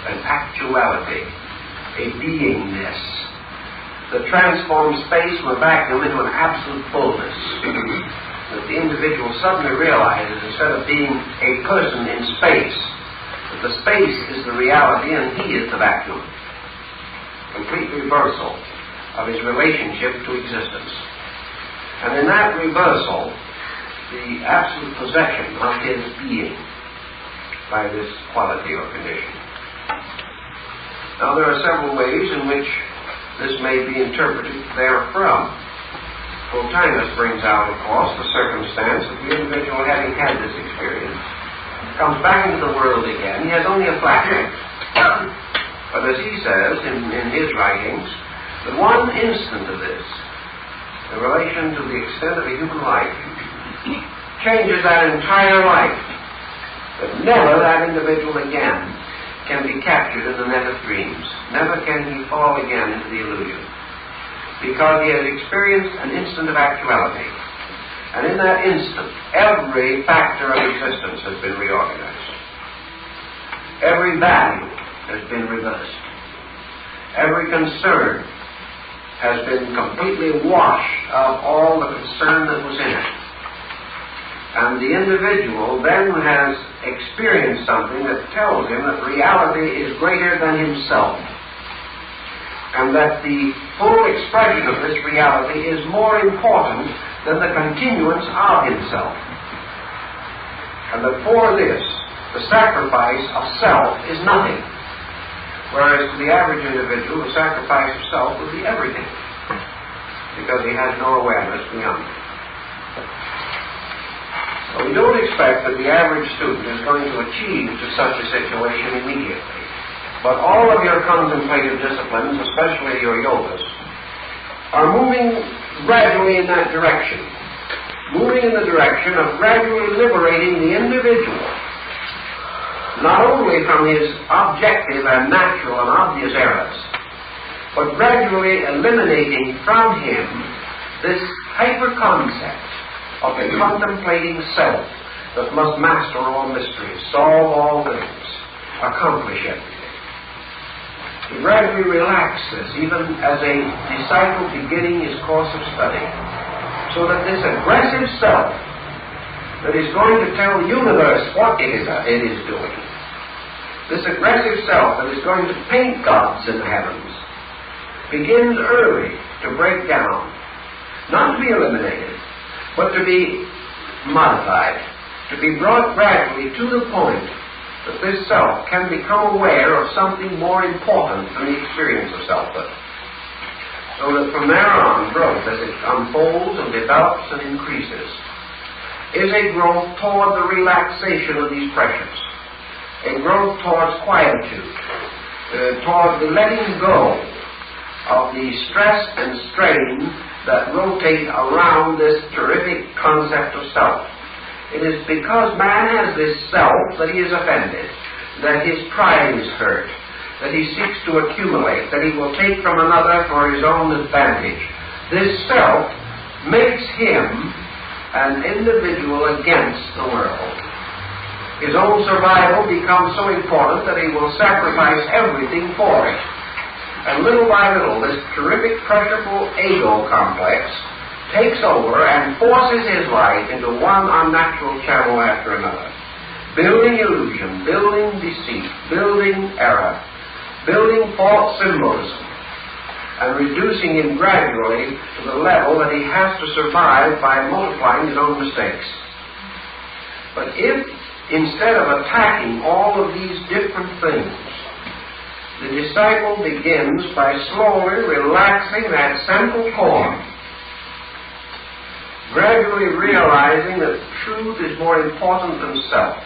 Speaker 3: an actuality, a beingness that transforms space from a vacuum into an absolute fullness. That the individual suddenly realizes, instead of being a person in space, that the space is the reality and he is the vacuum. Complete reversal of his relationship to existence. And in that reversal, the absolute possession of his being by this quality or condition. Now, there are several ways in which this may be interpreted therefrom. Plotinus brings out, of course, the circumstance of the individual having had this experience comes back into the world again, he has only a flash. But as he says in his writings, the one instant of this, in relation to the extent of a human life, changes that entire life. But never that individual again can be captured in the net of dreams. Never can he fall again into the illusion. Because he has experienced an instant of actuality. And in that instant, every factor of existence has been reorganized. Every value has been reversed. Every concern has been completely washed of all the concern that was in it. And the individual then has experienced something that tells him that reality is greater than himself. And that the full expression of this reality is more important than the continuance of himself. And that for this, the sacrifice of self is nothing. Whereas to the average individual, the sacrifice of self would be everything. Because he has no awareness beyond it. So we don't expect that the average student is going to achieve to such a situation immediately. But all of your contemplative disciplines, especially your yogas, are moving gradually in that direction. Moving in the direction of gradually liberating the individual, not only from his objective and natural and obvious errors, but gradually eliminating from him this hyper-concept of the contemplating self that must master all mysteries, solve all things, accomplish everything. To gradually relax this, even as a disciple beginning his course of study, so that this aggressive self that is going to tell the universe what it is doing, this aggressive self that is going to paint gods in the heavens, begins early to break down, not to be eliminated, but to be modified, to be brought gradually to the point that this self can become aware of something more important than the experience of selfhood. So that from there on, growth, as it unfolds and develops and increases, is a growth toward the relaxation of these pressures, a growth towards quietude, towards the letting go of the stress and strain that rotate around this terrific concept of self. It is because man has this self that he is offended, that his pride is hurt, that he seeks to accumulate, that he will take from another for his own advantage. This self makes him an individual against the world. His own survival becomes so important that he will sacrifice everything for it. And little by little, this terrific, pressureful ego complex takes over and forces his life into one unnatural channel after another. Building illusion, building deceit, building error, building false symbolism, and reducing him gradually to the level that he has to survive by multiplying his own mistakes. But if, instead of attacking all of these different things, the disciple begins by slowly relaxing that central core, gradually realizing that truth is more important than self,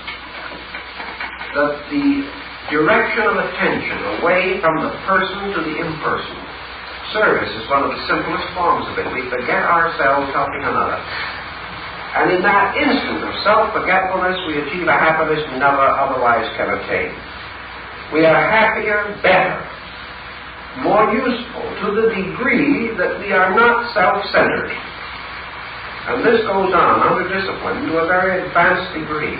Speaker 3: that the direction of attention away from the person to the impersonal. Service is one of the simplest forms of it. We forget ourselves helping another. And in that instant of self-forgetfulness, we achieve a happiness we never otherwise can attain. We are happier, better, more useful to the degree that we are not self-centered. And this goes on under discipline to a very advanced degree,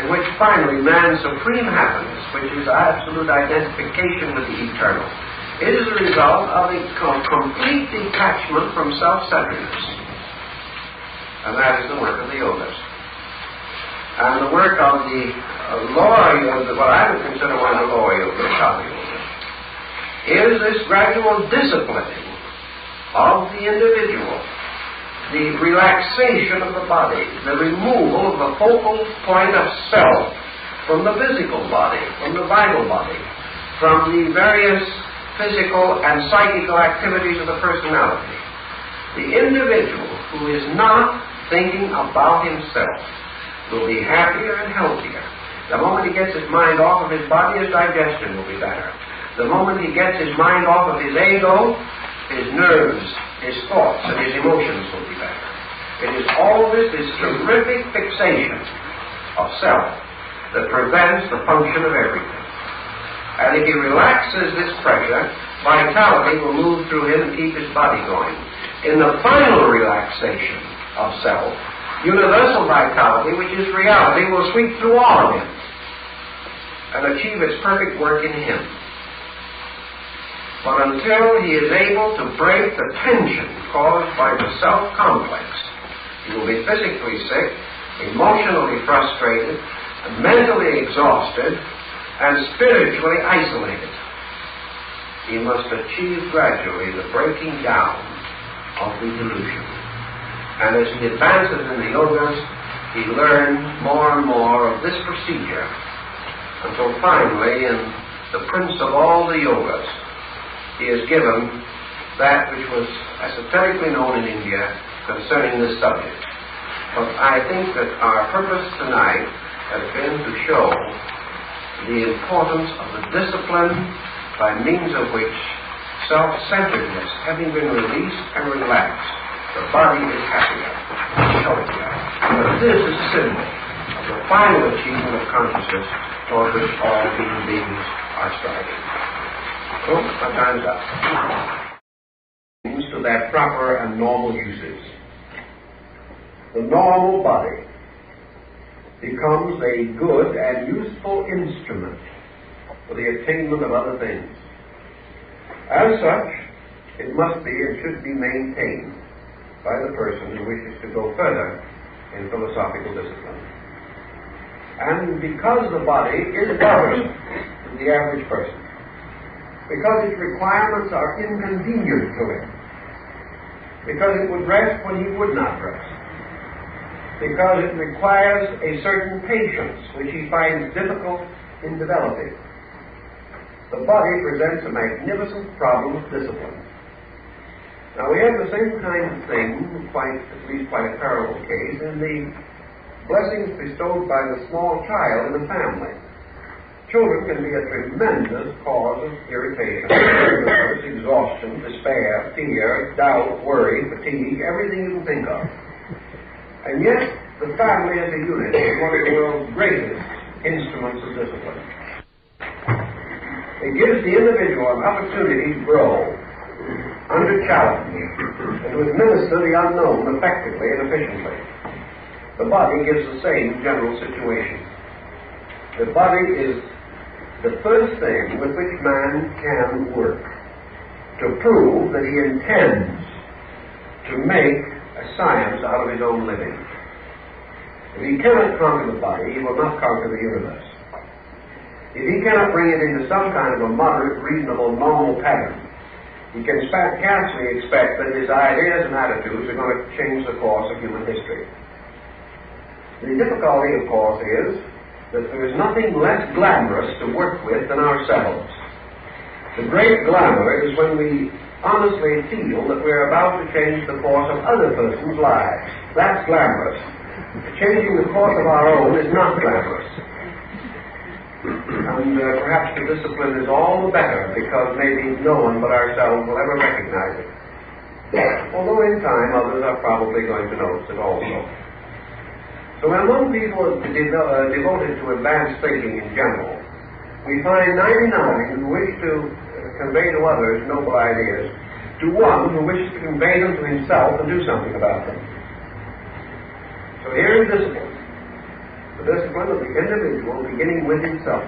Speaker 3: in which finally man's supreme happiness, which is absolute identification with the eternal, is a result of a complete detachment from self-centeredness. And that is the work of the yogas. And the work of the lower yogas, what I would consider one of the lower yogas, Hatha yogas, is this gradual disciplining of the individual, the relaxation of the body, the removal of the focal point of self from the physical body, from the vital body, from the various physical and psychical activities of the personality. The individual who is not thinking about himself, will be happier and healthier. The moment he gets his mind off of his body, his digestion will be better. The moment he gets his mind off of his ego, his nerves, his thoughts, and his emotions will be better. It is always this terrific fixation of self that prevents the function of everything. And if he relaxes this pressure, vitality will move through him and keep his body going. In the final relaxation of self, universal vitality, which is reality, will sweep through all of him and achieve its perfect work in him. But until he is able to break the tension caused by the self-complex, he will be physically sick, emotionally frustrated, mentally exhausted, and spiritually isolated. He must achieve gradually the breaking down of the delusion. And as he advances in the yogas, he learns more and more of this procedure until finally, in the prince of all the yogas, he is given that which was esoterically known in India concerning this subject. But I think that our purpose tonight has been to show the importance of the discipline by means of which self-centeredness, having been released and relaxed, the body is happier, healthier. But this is a symbol of the final achievement of consciousness toward which all human beings are striving. So, my time's up.
Speaker 1: To their proper and normal uses. The normal body becomes a good and useful instrument for the attainment of other things. As such, it must be and should be maintained by the person who wishes to go further in philosophical discipline. And because the body is governed to the average person, because its requirements are inconvenient to him, because it would rest when he would not rest, because it requires a certain patience which he finds difficult in developing. The body presents a magnificent problem of discipline. Now we have the same kind of thing, at least quite a parallel case, in the blessings bestowed by the small child in the family. Children can be a tremendous cause of irritation, nervousness, exhaustion, despair, fear, doubt, worry, fatigue, everything you can think of. And yet, the family as a unit is one of the world's greatest instruments of discipline. It gives the individual an opportunity to grow under challenge and to administer the unknown effectively and efficiently. The body gives the same general situation. The body is the first thing with which man can work to prove that he intends to make a science out of his own living. If he cannot conquer the body, he will not conquer the universe. If he cannot bring it into some kind of a moderate, reasonable, normal pattern, he can scarcely expect that his ideas and attitudes are going to change the course of human history. The difficulty, of course, is that there is nothing less glamorous to work with than ourselves. The great glamour is when we honestly feel that we're about to change the course of other persons' lives. That's glamorous. Changing the course of our own is not glamorous. And perhaps the discipline is all the better because maybe no one but ourselves will ever recognize it. Although in time others are probably going to notice it also. So when among people devoted to advanced thinking in general, we find 99 who wish to convey to others noble ideas, to one who wishes to convey them to himself and do something about them. So here is discipline. The discipline of the individual beginning with himself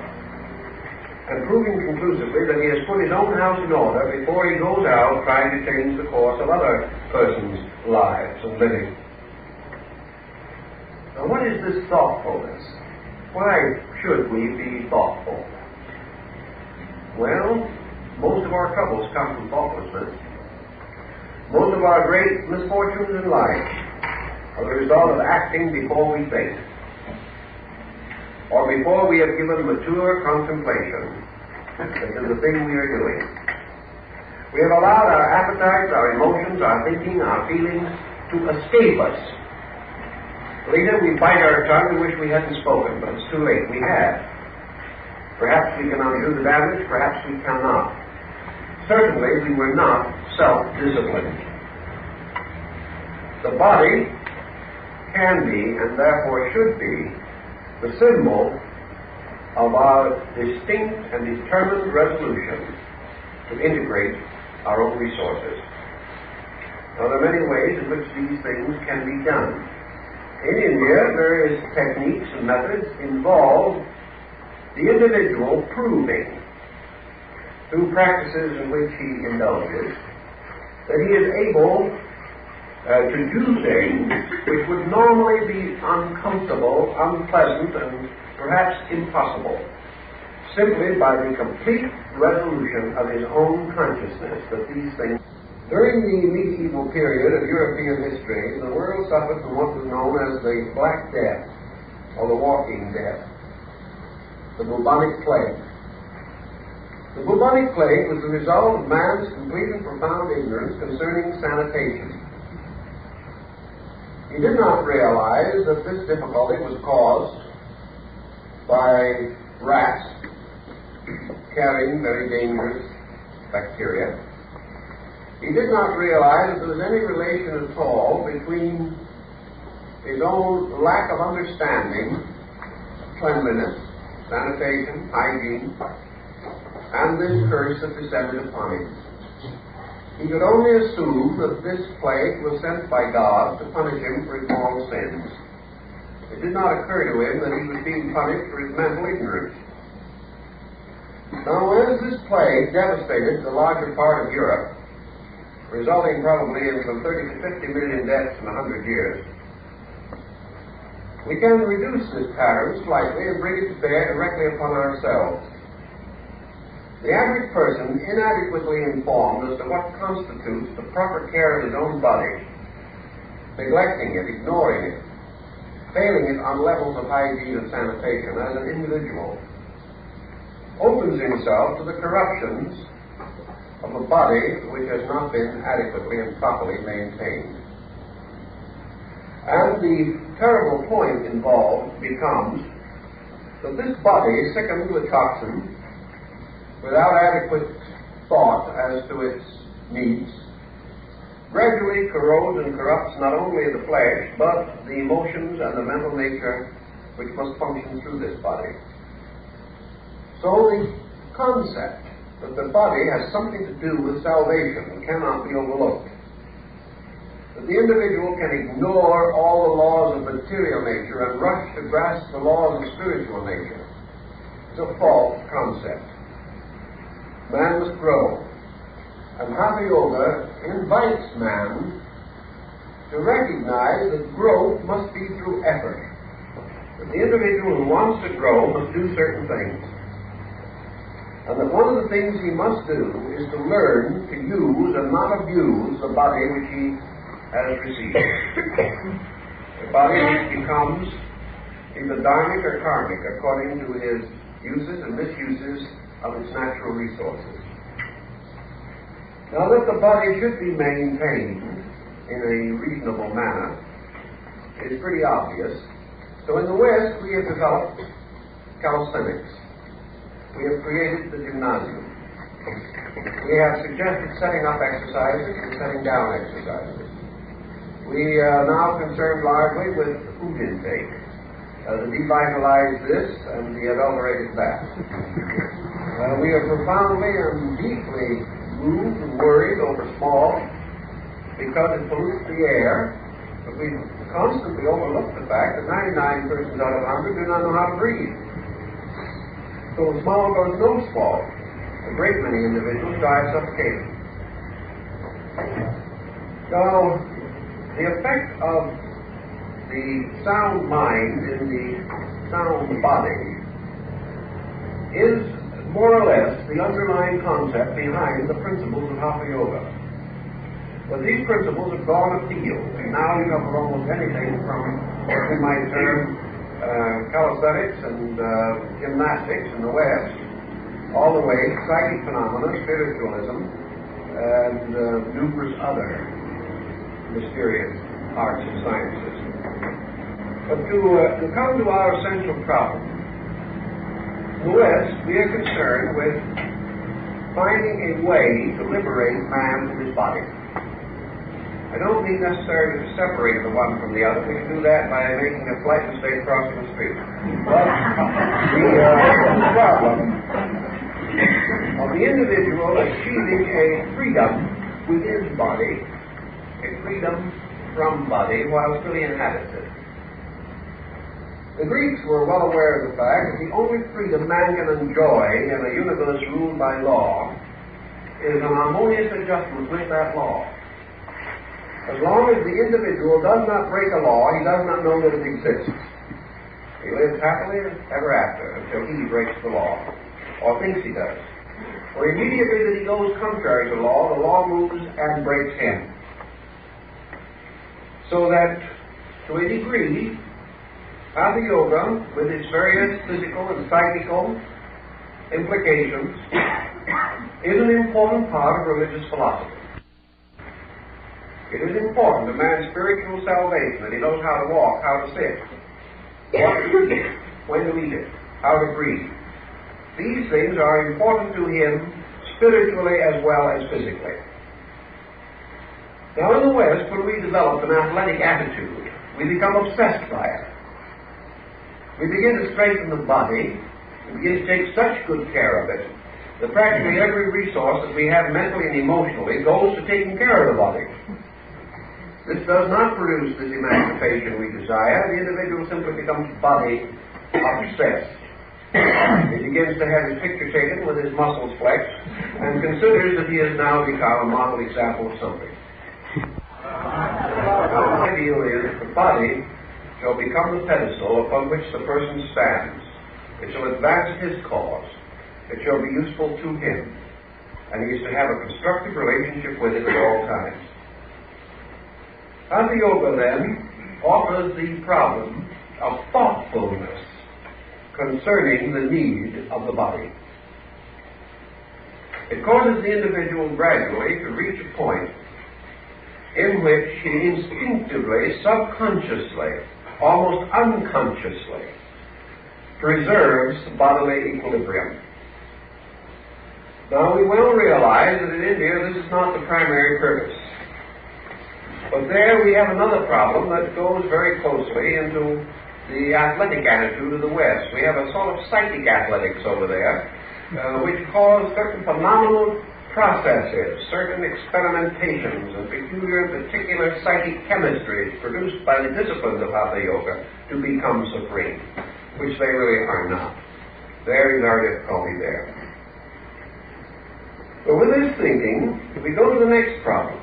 Speaker 1: and proving conclusively that he has put his own house in order before he goes out trying to change the course of other persons' lives and living. Now what is this thoughtfulness? Why should we be thoughtful? Well, most of our troubles come from thoughtlessness. Most of our great misfortunes in life are the result of acting before we think, or before we have given mature contemplation to the thing we are doing. We have allowed our appetites, our emotions, our thinking, our feelings to escape us
Speaker 2: Later we bite our tongue and wish we hadn't spoken, but it's too late. We have. Perhaps we can undo the damage, perhaps we cannot. Certainly we were not self-disciplined. The body can be, and therefore should be, the symbol of our distinct and determined resolution to integrate our own resources. Now, there are many ways in which these things can be done. In India, various techniques and methods involve the individual proving, through practices in which he indulges, that he is able to do things which would normally be uncomfortable, unpleasant, and perhaps impossible, simply by the complete resolution of his own consciousness that these things. During the medieval period of European history, the world suffered from what was known as the Black Death, or the Walking Death, the bubonic plague. The bubonic plague was the result of man's complete and profound ignorance concerning sanitation. He did not realize that this difficulty was caused by rats carrying very dangerous bacteria. He did not realize that there was any relation at all between his own lack of understanding, cleanliness, sanitation, hygiene, and this curse that descended upon him. He could only assume that this plague was sent by God to punish him for his moral sins. It did not occur to him that he was being punished for his mental ignorance. Now, as this plague devastated the larger part of Europe, resulting probably in from 30 to 50 million deaths in 100 years, we can reduce this pattern slightly and bring it to bear directly upon ourselves. The average person, inadequately informed as to what constitutes the proper care of his own body, neglecting it, ignoring it, failing it on levels of hygiene and sanitation as an individual, opens himself to the corruptions of a body which has not been adequately and properly maintained. And the terrible point involved becomes that this body, sickened with toxins, without adequate thought as to its needs, gradually corrodes and corrupts not only the flesh, but the emotions and the mental nature which must function through this body. So the concept that the body has something to do with salvation cannot be overlooked. That the individual can ignore all the laws of material nature and rush to grasp the laws of spiritual nature is a false concept. Man must grow. And Hatha Yoga invites man to recognize that growth must be through effort. That the individual who wants to grow must do certain things. And that one of the things he must do is to learn to use and not abuse the body which he has received. The body which becomes either dharmic or karmic according to his uses and misuses of its natural resources. Now, that the body should be maintained in a reasonable manner is pretty obvious. So in the West, we have developed calisthenics. We have created the gymnasium. We have suggested setting up exercises and setting down exercises. We are now concerned largely with food intake, to devitalize this and the adulterated that. We are profoundly and deeply moved and worried over smog because it pollutes the air, but we constantly overlook the fact that 99 persons out of 100 do not know how to breathe. So smog or no smog, a great many individuals die of suffocation. So the effect of the sound mind in the sound body is more or less the underlying concept behind the principles of Hatha Yoga. But these principles have gone afield, and now you cover almost anything from what we might term calisthenics and gymnastics in the West, all the way to psychic phenomena, spiritualism, and numerous other mysterious arts and sciences.
Speaker 1: But to come to our essential problem, in the West, we are concerned with finding a way to liberate man from his body. I don't mean necessarily to separate the one from the other. We can do that by making a slight mistake crossing the street. But the problem of the individual achieving a freedom with his body, a freedom from body, while still he inhabits it. The Greeks were well aware of the fact that the only freedom man can enjoy in a universe ruled by law is an harmonious adjustment with that law. As long as the individual does not break a law, he does not know that it exists. He lives happily ever after until he breaks the law, or thinks he does. For immediately that he goes contrary to law, the law moves and breaks him. So that, to a degree, Hatha Yoga, with its various physical and psychical implications, is an important part of religious philosophy. It is important to man's spiritual salvation that he knows how to walk, how to sit, what to eat, when to eat it, how to breathe. These things are important to him spiritually as well as physically. Now in the West, when we develop an athletic attitude, we become obsessed by it. We begin to strengthen the body, we begin to take such good care of it, that practically every resource that we have mentally and emotionally goes to taking care of the body. This does not produce this emancipation we desire. The individual simply becomes body obsessed. He begins to have his picture taken with his muscles flexed and considers that he has now become a model example of something. Now, the ideal is that the body shall become the pedestal upon which the person stands. It shall advance his cause. It shall be useful to him. And he is to have a constructive relationship with it at all times. Hatha Yoga, then, offers the problem of thoughtfulness concerning the need of the body. It causes the individual gradually to reach a point in which he instinctively, subconsciously, almost unconsciously, preserves bodily equilibrium. Now, we well realize that in India this is not the primary purpose. But there we have another problem that goes very closely into the athletic attitude of the West. We have a sort of psychic athletics over there, which cause certain phenomenal processes, certain experimentations, and peculiar particular psychic chemistries produced by the disciplines of Hatha Yoga to become supreme, which they really are not. There is our difficulty there. But with this thinking, we go to the next problem.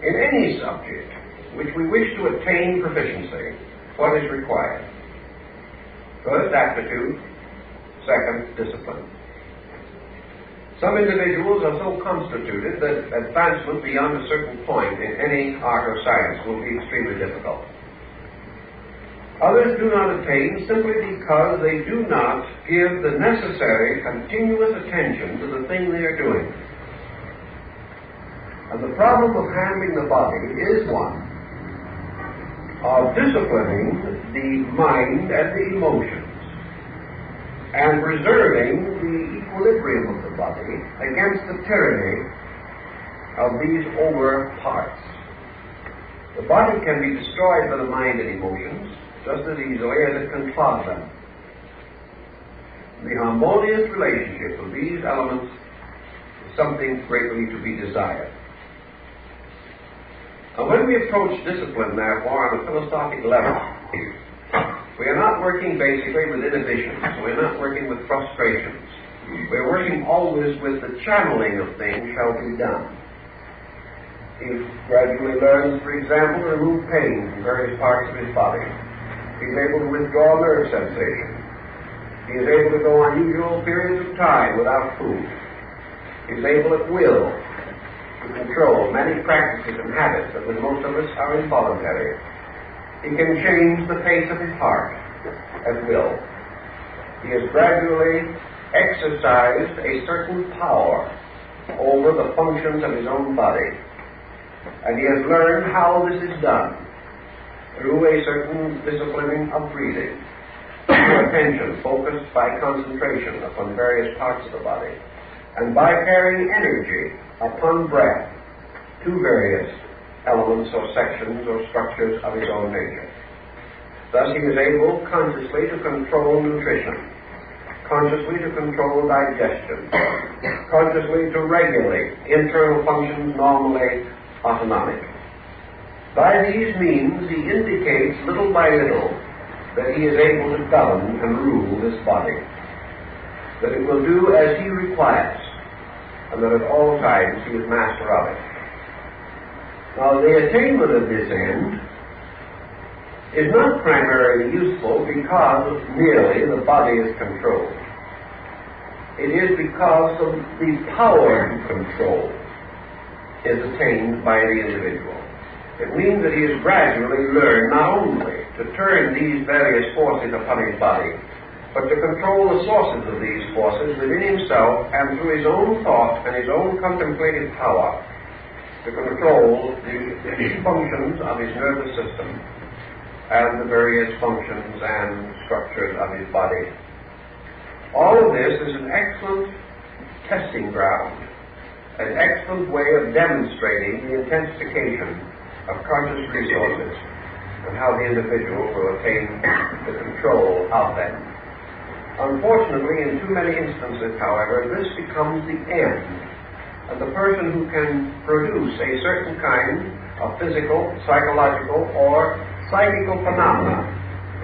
Speaker 1: In any subject which we wish to attain proficiency, what is required? First, aptitude. Second, discipline. Some individuals are so constituted that advancement beyond a certain point in any art or science will be extremely difficult. Others do not attain simply because they do not give the necessary continuous attention to the thing they are doing. And the problem of handling the body is one of disciplining the mind and the emotions and preserving the equilibrium of the body against the tyranny of these over parts. The body can be destroyed by the mind and emotions just as easily as it can clog them. The harmonious relationship of these elements is something greatly to be desired. Now, when we approach discipline, therefore, on a philosophic level, we are not working basically with inhibitions. We're not working with frustrations. We're working always with the channeling of things shall be done. He gradually learns, for example, to remove pain from various parts of his body. He's able to withdraw nerve sensation. He is able to go unusual periods of time without food. He's able at will to control many practices and habits that with most of us are involuntary. He can change the pace of his heart at will. He has gradually exercised a certain power over the functions of his own body, and he has learned how this is done.
Speaker 2: through a certain disciplining of breathing, through attention focused by concentration upon various parts of the body, and by carrying energy upon breath to various elements or sections or structures of his own nature. Thus he is able consciously to control nutrition, consciously to control digestion, consciously to regulate internal functions normally autonomic. By these means he indicates little by little that he is able to govern and rule this body, that it will do as he requires, and that at all times he is master of it. Now, the attainment of this end is not primarily useful because merely the body is controlled. It is because of the power to control is attained by the individual. It means that he has gradually learned not only to turn these various forces upon his body, but to control the sources of these forces within himself and through his own thought and his own contemplative power, to control the functions of his nervous system and the various functions and structures of his body. All of this is an excellent testing ground, an excellent way of demonstrating the intensification of conscious resources and how the individual will attain the control of them. Unfortunately, in too many instances, however, this becomes the end, and the person who can produce a certain kind of physical, psychological, or psychical phenomena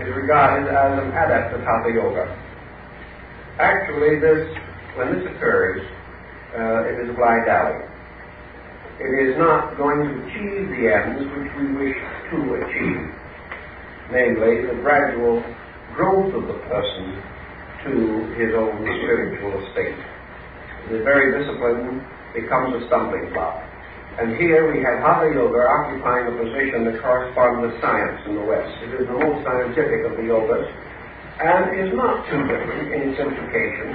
Speaker 2: is regarded as an adept of Hatha Yoga. Actually, when this occurs, it is a blind alley. It is not going to achieve the ends which we wish to achieve, namely the gradual growth of the person to his own spiritual estate. The very discipline becomes a stumbling block. And here we have Hatha Yoga occupying a position that corresponds with science in the West. It is the most scientific of the yogas, and is not too different in its implications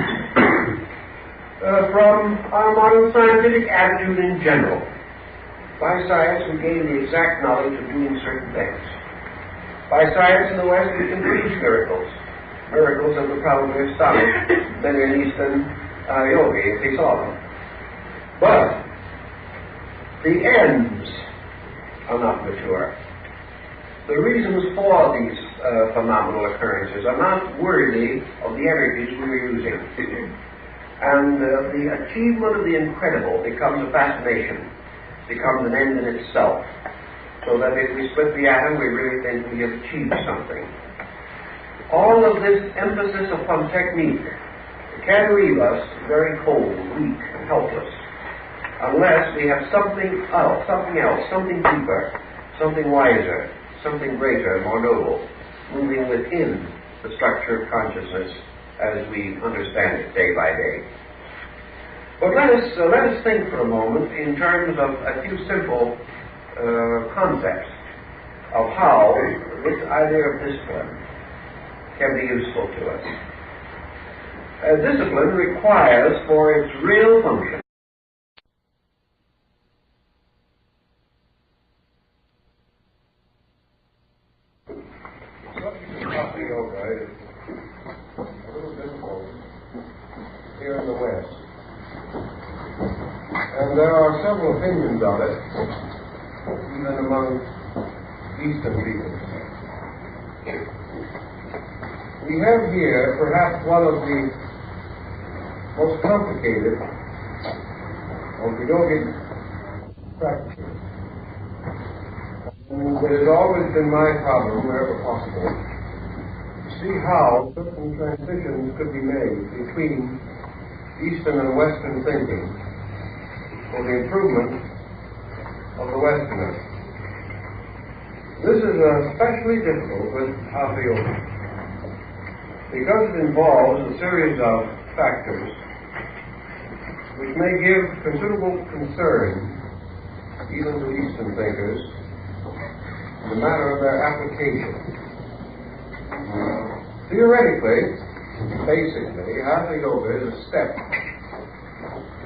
Speaker 2: from our modern scientific attitude in general. By science, we gain the exact knowledge of doing certain things. By science in the West, we can produce miracles. Miracles that would probably astonish many an Eastern yogi if he saw them. But the ends are not mature. The reasons for these phenomenal occurrences are not worthy of the energies we are using. And the achievement of the incredible becomes a fascination, becomes an end in itself. So that if we split the atom, we really think we have achieved something. All of this emphasis upon technique can leave us very cold, weak, and helpless, unless we have something else, something deeper, something wiser, something greater, more noble, moving within the structure of consciousness as we understand it day by day. But let us think for a moment in terms of a few simple concepts of how this idea of discipline can be useful to us. Discipline requires for its real function Hatha Yoga is a little difficult here in the West. And there are several opinions of it, even among Eastern people. We have here perhaps one of the most complicated of the yogic practices. And it has always been my problem, wherever possible, to see how certain transitions could be made between Eastern and Western thinking for the improvement of the Westerners. This is especially difficult with Hatha Yoga, because it involves a series of factors which may give considerable concern even to Eastern thinkers in the matter of their application. Theoretically, basically, Hatha Yoga is a step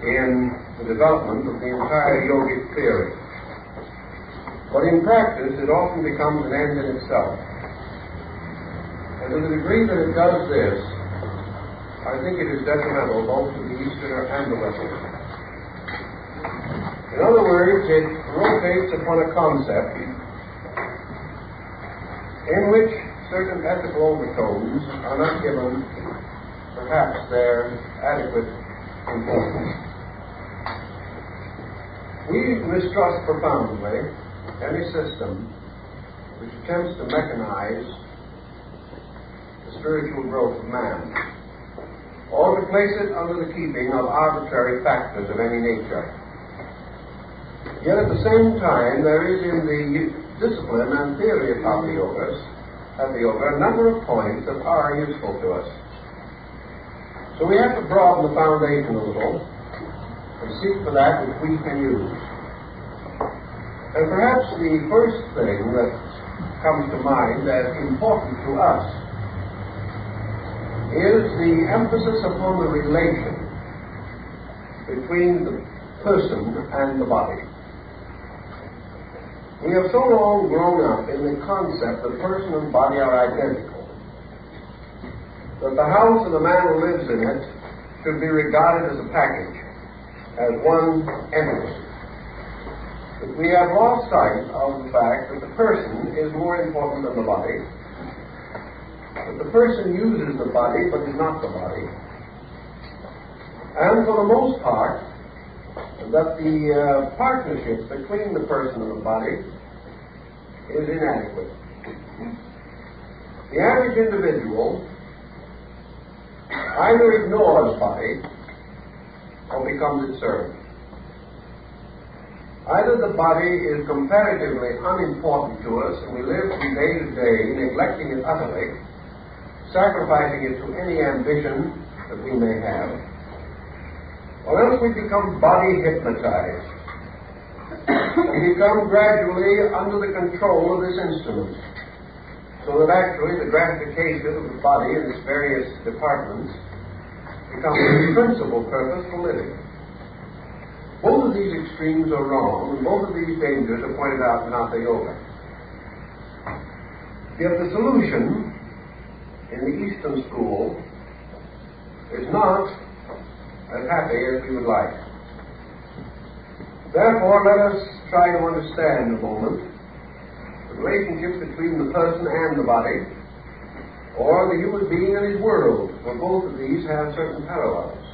Speaker 2: in the development of the entire yogic theory.
Speaker 1: But in practice, it often becomes an end in itself. And to the degree that it does this, I think it is detrimental both to the Easterner and the Westerner. In other words, it rotates upon a concept in which certain ethical overtones are not given perhaps their adequate importance. We mistrust profoundly any system which attempts to mechanize the spiritual growth of man, or to place it under the keeping of arbitrary factors of any nature. Yet at the same time, there is in the discipline and theory of Hatha Yoga a number of points that are useful to us. So we have to broaden the foundation a little and seek for that which we can use. And perhaps the first thing that comes to mind as important to us is the emphasis upon the relation between the person and the body. We have so long grown up in the concept that person and body are identical, that the house and the man who lives in it should be regarded as a package, as one entity. But we have lost sight of the fact that the person is more important than the body, that the person uses the body but is not the body, and for the most part, that the partnership between the person and the body is inadequate. The average individual either ignores body or becomes its servant. Either the body is comparatively unimportant to us and we live from day to day neglecting it utterly, sacrificing it to any ambition that we may have, or else we become body hypnotized and become gradually under the control of this instrument, so that actually the gratification of the body in its various departments becomes the principal purpose for living. Both of these extremes are wrong, and both of these dangers are pointed out in Hatha Yoga. Yet the solution in the Eastern school is not as happy as we would like. Therefore, let us try to understand a moment the relationship between the person and the body, or the human being and his world, for both of these have certain parallels.